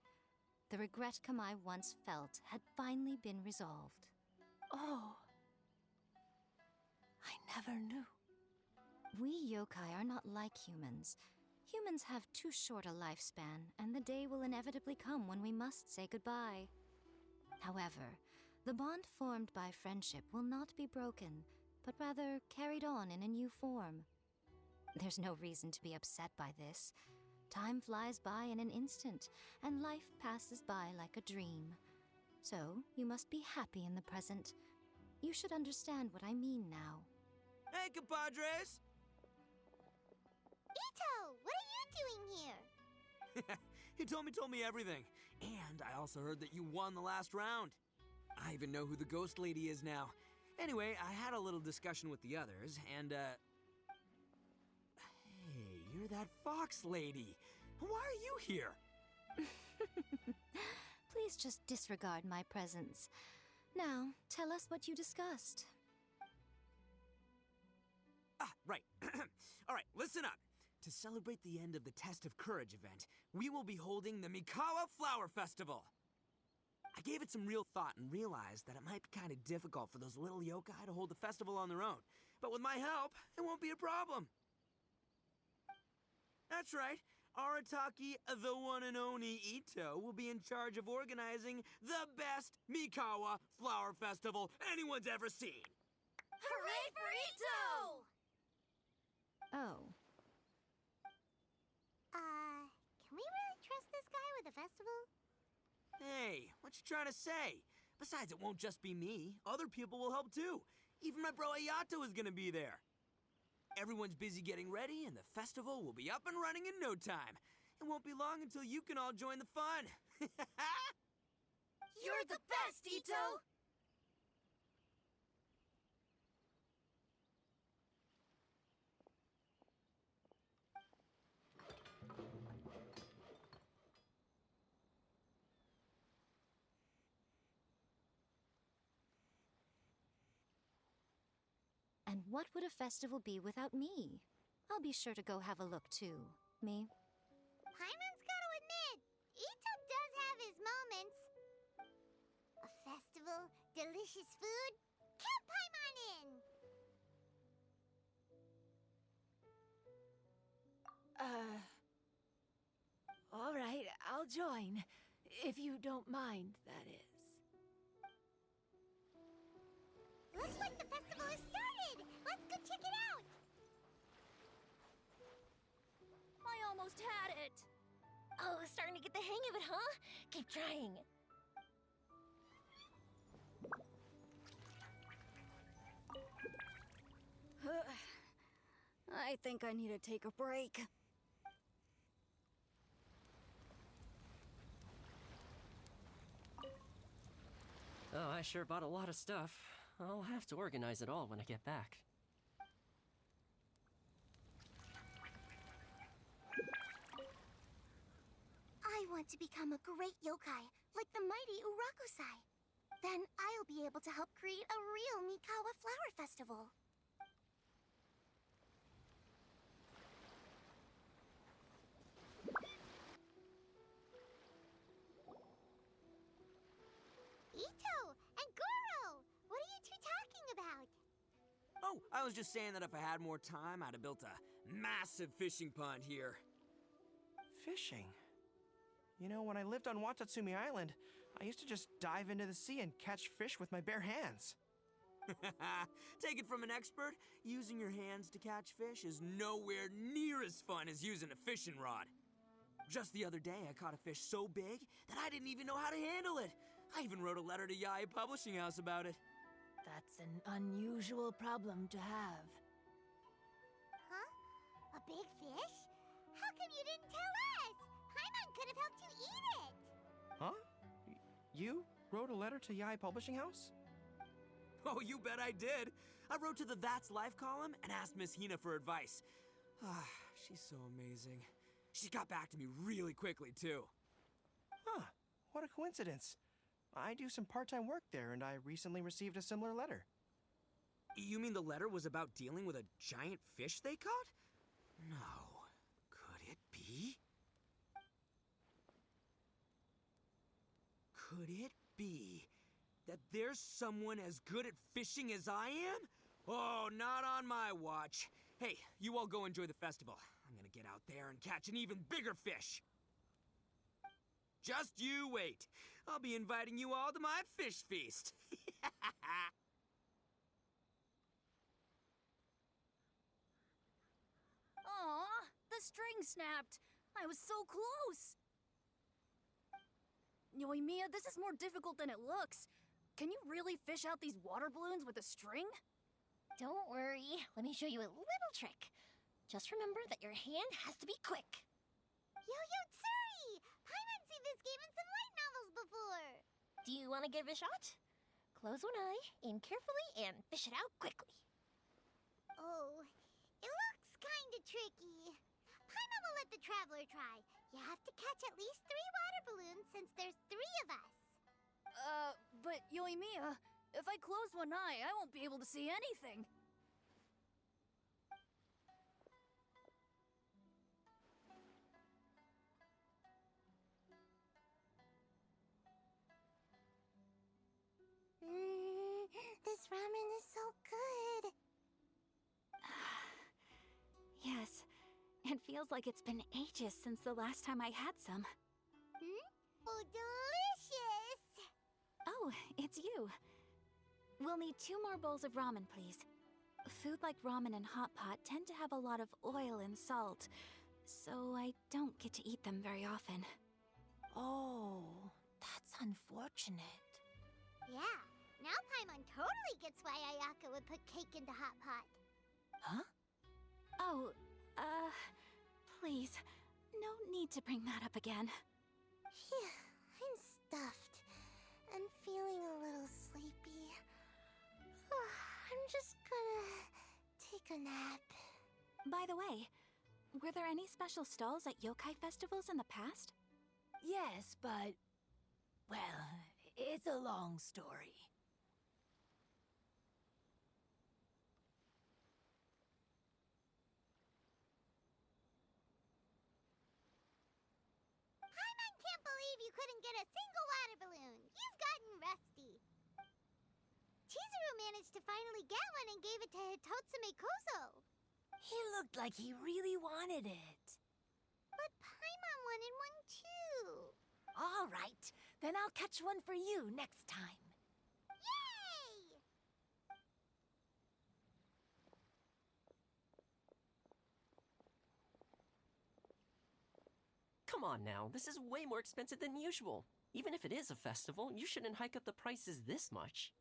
The regret Kamai once felt had finally been resolved. Oh. I never knew. We yokai are not like humans. Humans have too short a lifespan, and the day will inevitably come when we must say goodbye. However, the bond formed by friendship will not be broken, but rather carried on in a new form. There's no reason to be upset by this. Time flies by in an instant, and life passes by like a dream. So, you must be happy in the present. You should understand what I mean now. Hey, compadres! Ito, what are you doing here? Hitomi told me everything. And I also heard that you won the last round. I even know who the ghost lady is now. Anyway, I had a little discussion with the others, and, Hey, you're that fox lady. Why are you here? Please just disregard my presence. Now, tell us what you discussed. Ah, right. All right, listen up. To celebrate the end of the Test of Courage event, we will be holding the Mikawa Flower Festival. I gave it some real thought and realized that it might be kind of difficult for those little yokai to hold the festival on their own. But with my help, it won't be a problem. That's right. Arataki, the one and only Ito, will be in charge of organizing the best Mikawa Flower Festival anyone's ever seen. Hooray for Ito! Oh. Can we really trust this guy with the festival? Hey, what you trying to say? Besides, it won't just be me. Other people will help too. Even my bro Ayato is gonna be there. Everyone's busy getting ready, and the festival will be up and running in no time. It won't be long until you can all join the fun. You're the best, Ito! And what would a festival be without me? I'll be sure to go have a look too. Me? Paimon's gotta admit, Ito does have his moments. A festival, delicious food, count Paimon in! All right, I'll join. If you don't mind, that is. Looks like the festival has started! Let's go check it out! I almost had it. Oh, starting to get the hang of it, huh? Keep trying. I think I need to take a break. Oh, I sure bought a lot of stuff. I'll have to organize it all when I get back. I want to become a great yokai, like the mighty Urakusai. Then I'll be able to help create a real Mikawa Flower Festival. Ito and Goro! What are you two talking about? Oh, I was just saying that if I had more time, I'd have built a massive fishing pond here. Fishing? You know, when I lived on Watatsumi Island, I used to just dive into the sea and catch fish with my bare hands. Take it from an expert, using your hands to catch fish is nowhere near as fun as using a fishing rod. Just the other day, I caught a fish so big that I didn't even know how to handle it. I even wrote a letter to Yae Publishing House about it. That's an unusual problem to have. Huh? A big fish? How come you didn't tell us? Paimon could have helped you eat it! Huh? You wrote a letter to Yae Publishing House? Oh, you bet I did. I wrote to the That's Life column and asked Miss Hina for advice. Ah, she's so amazing. She got back to me really quickly, too. Huh, what a coincidence. I do some part-time work there, and I recently received a similar letter. You mean the letter was about dealing with a giant fish they caught? No. Could it be? Could it be that there's someone as good at fishing as I am? Oh, not on my watch. Hey, you all go enjoy the festival. I'm gonna get out there and catch an even bigger fish. Just you wait. I'll be inviting you all to my fish feast. Aw, the string snapped. I was so close. Yoimiya, this is more difficult than it looks. Can you really fish out these water balloons with a string? Don't worry. Let me show you a little trick. Just remember that your hand has to be quick. Yo-Yo Tsuri! Paimon's seen this game in some light novels before! Do you want to give it a shot? Close one eye, aim carefully, and fish it out quickly. Oh, it looks kinda tricky. Paimon will let the traveler try. You have to catch at least 3 water balloons since there's 3 of us. But Yoimiya, if I close one eye, I won't be able to see anything. It feels like it's been ages since the last time I had some. Oh, delicious! Oh, it's you. We'll need 2 more bowls of ramen, please. Food like ramen and hot pot tend to have a lot of oil and salt, so I don't get to eat them very often. Oh, that's unfortunate. Yeah, now Paimon totally gets why Ayaka would put cake into hot pot. Huh? Oh, please, no need to bring that up again. Phew, I'm stuffed and feeling a little sleepy. I'm just gonna take a nap. By the way, were there any special stalls at yokai festivals in the past? Yes, but... well, it's a long story. Paimon can't believe you couldn't get a single water balloon. You've gotten rusty. Chizuru managed to finally get one and gave it to Hitotsume Kozo. He looked like he really wanted it. But Paimon wanted one too. All right, then I'll catch one for you next time. Yay! Come on now, this is way more expensive than usual. Even if it is a festival, you shouldn't hike up the prices this much.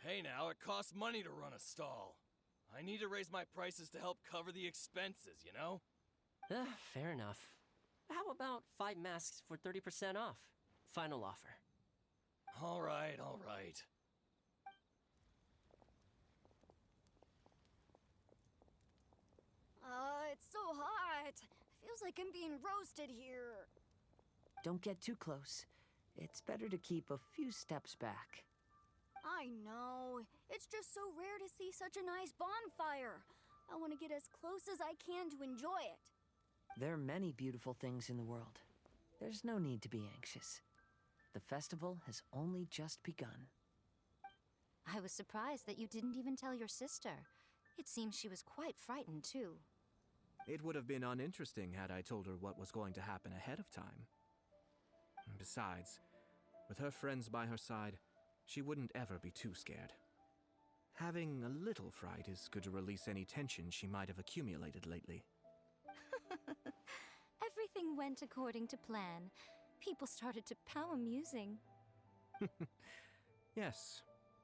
Hey now, it costs money to run a stall. I need to raise my prices to help cover the expenses, you know? Fair enough. How about 5 masks for 30% off? Final offer. All right, all right. It's so hot. Feels like I'm being roasted here. Don't get too close. It's better to keep a few steps back. I know. It's just so rare to see such a nice bonfire. I want to get as close as I can to enjoy it. There are many beautiful things in the world. There's no need to be anxious. The festival has only just begun. I was surprised that you didn't even tell your sister. It seems she was quite frightened, too. It would have been uninteresting had I told her what was going to happen ahead of time. Besides, with her friends by her side, she wouldn't ever be too scared. Having a little fright is good to release any tension she might have accumulated lately. Everything went according to plan. People started to pow amusing. Yes,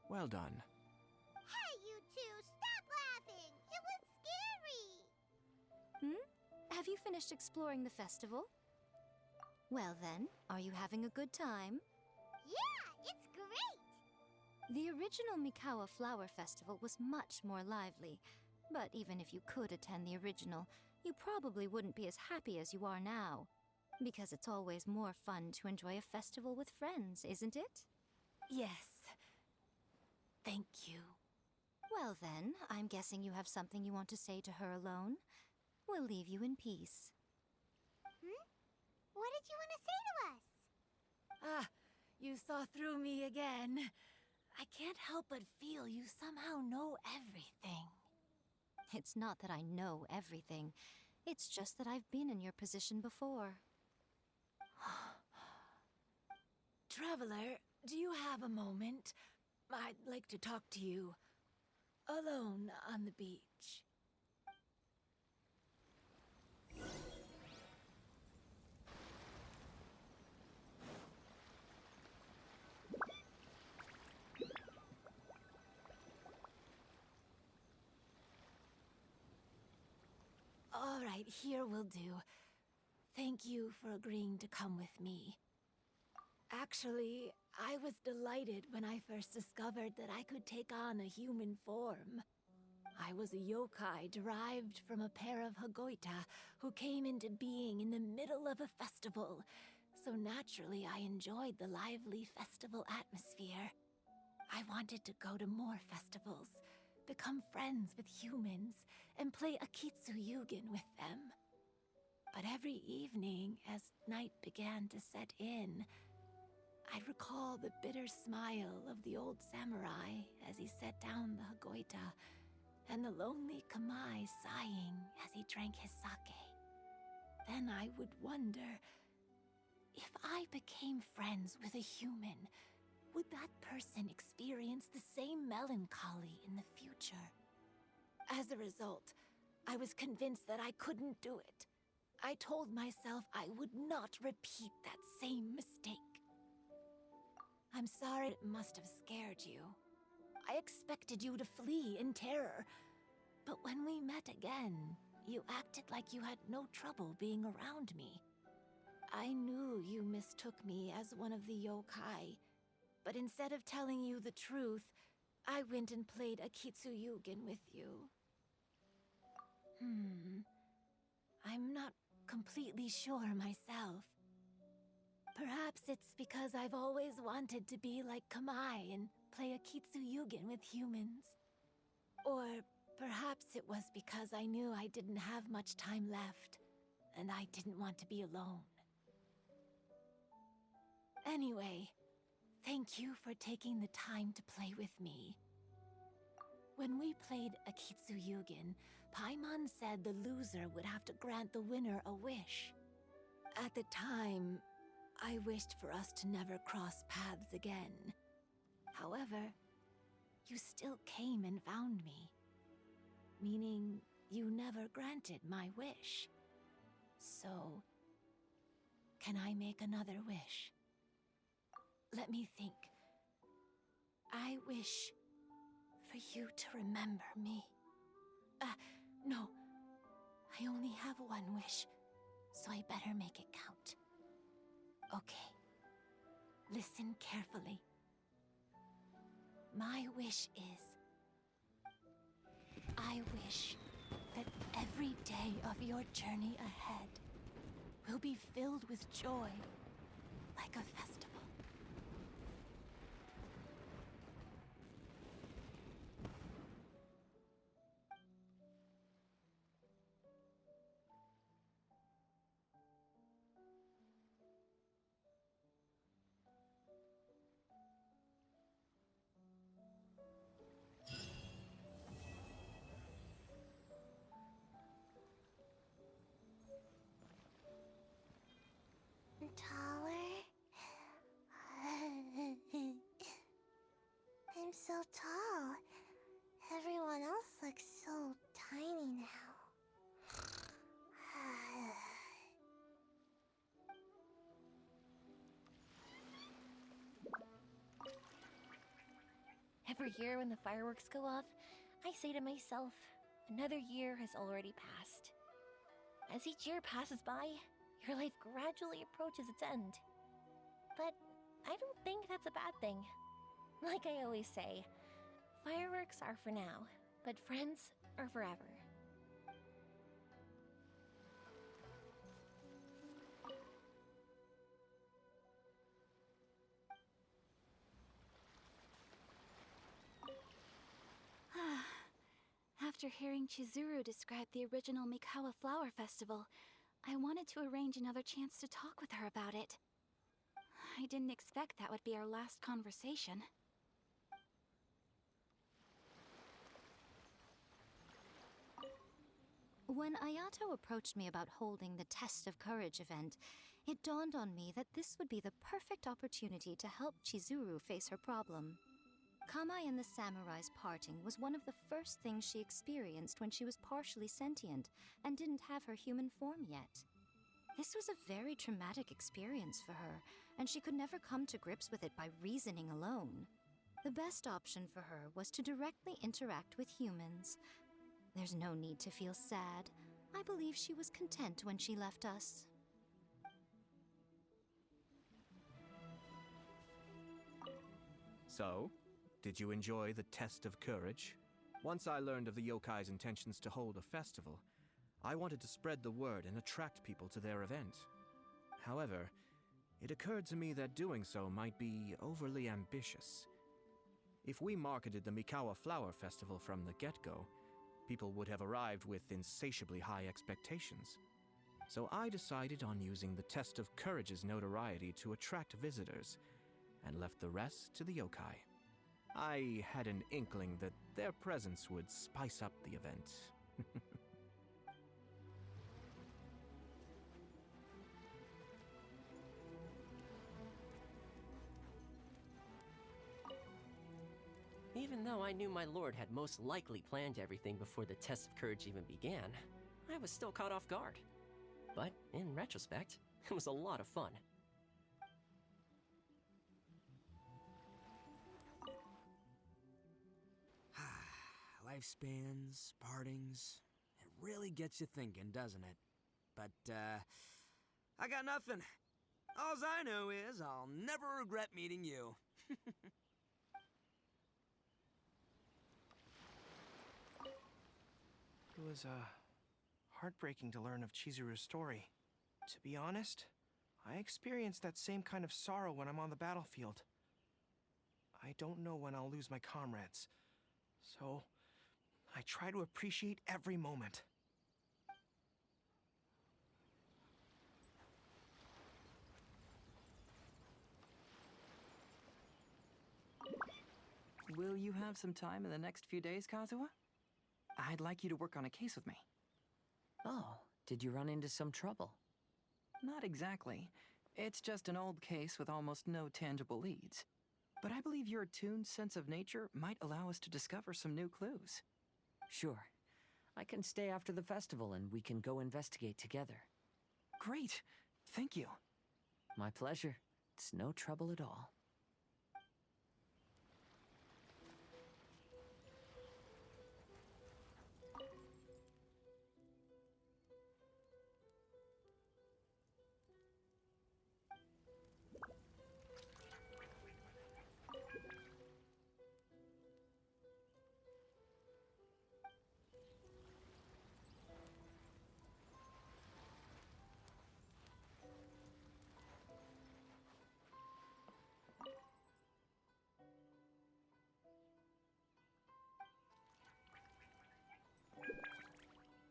well done. Hey, you two, stop laughing! It was scary! Have you finished exploring the festival? Well then, are you having a good time? Yeah, it's great! The original Mikawa Flower Festival was much more lively, but even if you could attend the original, you probably wouldn't be as happy as you are now. Because it's always more fun to enjoy a festival with friends, isn't it? Yes. Thank you. Well then, I'm guessing you have something you want to say to her alone. We'll leave you in peace. What did you want to say to us? Ah, you saw through me again. I can't help but feel you somehow know everything. It's not that I know everything. It's just that I've been in your position before. Traveler, do you have a moment? I'd like to talk to you. Alone on the beach. All right, here will do. Thank you for agreeing to come with me. Actually, I was delighted when I first discovered that I could take on a human form. I was a yokai derived from a pair of Hagoita who came into being in the middle of a festival, so naturally I enjoyed the lively festival atmosphere. I wanted to go to more festivals, become friends with humans, and play Akitsu with them. But every evening, as night began to set in, I'd recall the bitter smile of the old samurai as he set down the Hagoita, and the lonely Kamai sighing as he drank his sake. then I would wonder, if I became friends with a human, would that person experience the same melancholy in the future? As a result, I was convinced that I couldn't do it. I told myself I would not repeat that same mistake. I'm sorry it must have scared you. I expected you to flee in terror, but when we met again, you acted like you had no trouble being around me. I knew you mistook me as one of the yokai, but instead of telling you the truth, I went and played Akitsu with you. I'm not completely sure myself. Perhaps it's because I've always wanted to be like Kamai and play Akitsu with humans. Or perhaps it was because I knew I didn't have much time left, and I didn't want to be alone. Anyway, thank you for taking the time to play with me. When we played Akitsu Paimon said the loser would have to grant the winner a wish. At the time, I wished for us to never cross paths again. However, you still came and found me. Meaning, you never granted my wish. So, can I make another wish? Let me think. I wish for you to remember me. No. I only have one wish, so I better make it count. Okay. Listen carefully. My wish is... I wish that every day of your journey ahead will be filled with joy, like a festival. Taller? I'm so tall. Everyone else looks so tiny now. Every year when the fireworks go off, I say to myself, another year has already passed. As each year passes by, your life gradually approaches its end. But I don't think that's a bad thing. Like I always say, fireworks are for now, but friends are forever. After hearing Chizuru describe the original Mikawa Flower Festival, I wanted to arrange another chance to talk with her about it. I didn't expect that would be our last conversation. When Ayato approached me about holding the Test of Courage event, it dawned on me that this would be the perfect opportunity to help Chizuru face her problem. Kamai and the samurai's parting was one of the first things she experienced when she was partially sentient and didn't have her human form yet. This was a very traumatic experience for her, and she could never come to grips with it by reasoning alone. The best option for her was to directly interact with humans. There's no need to feel sad. I believe she was content when she left us. So, did you enjoy the Test of Courage? Once I learned of the yokai's intentions to hold a festival, I wanted to spread the word and attract people to their event. However, it occurred to me that doing so might be overly ambitious. If we marketed the Mikawa Flower Festival from the get-go, people would have arrived with insatiably high expectations. So I decided on using the Test of Courage's notoriety to attract visitors, and left the rest to the yokai. I had an inkling that their presence would spice up the event. Even though I knew my lord had most likely planned everything before the test of courage even began, I was still caught off guard. But in retrospect, it was a lot of fun. Lifespans, partings, it really gets you thinking, doesn't it? But, I got nothing. Alls I know is I'll never regret meeting you. It was, heartbreaking to learn of Chizuru's story. To be honest, I experience that same kind of sorrow when I'm on the battlefield. I don't know when I'll lose my comrades, so I try to appreciate every moment. Will you have some time in the next few days, Kazuha? I'd like you to work on a case with me. Oh, did you run into some trouble? Not exactly. It's just an old case with almost no tangible leads. But I believe your attuned sense of nature might allow us to discover some new clues. Sure. I can stay after the festival and we can go investigate together. Great. Thank you. My pleasure. It's no trouble at all.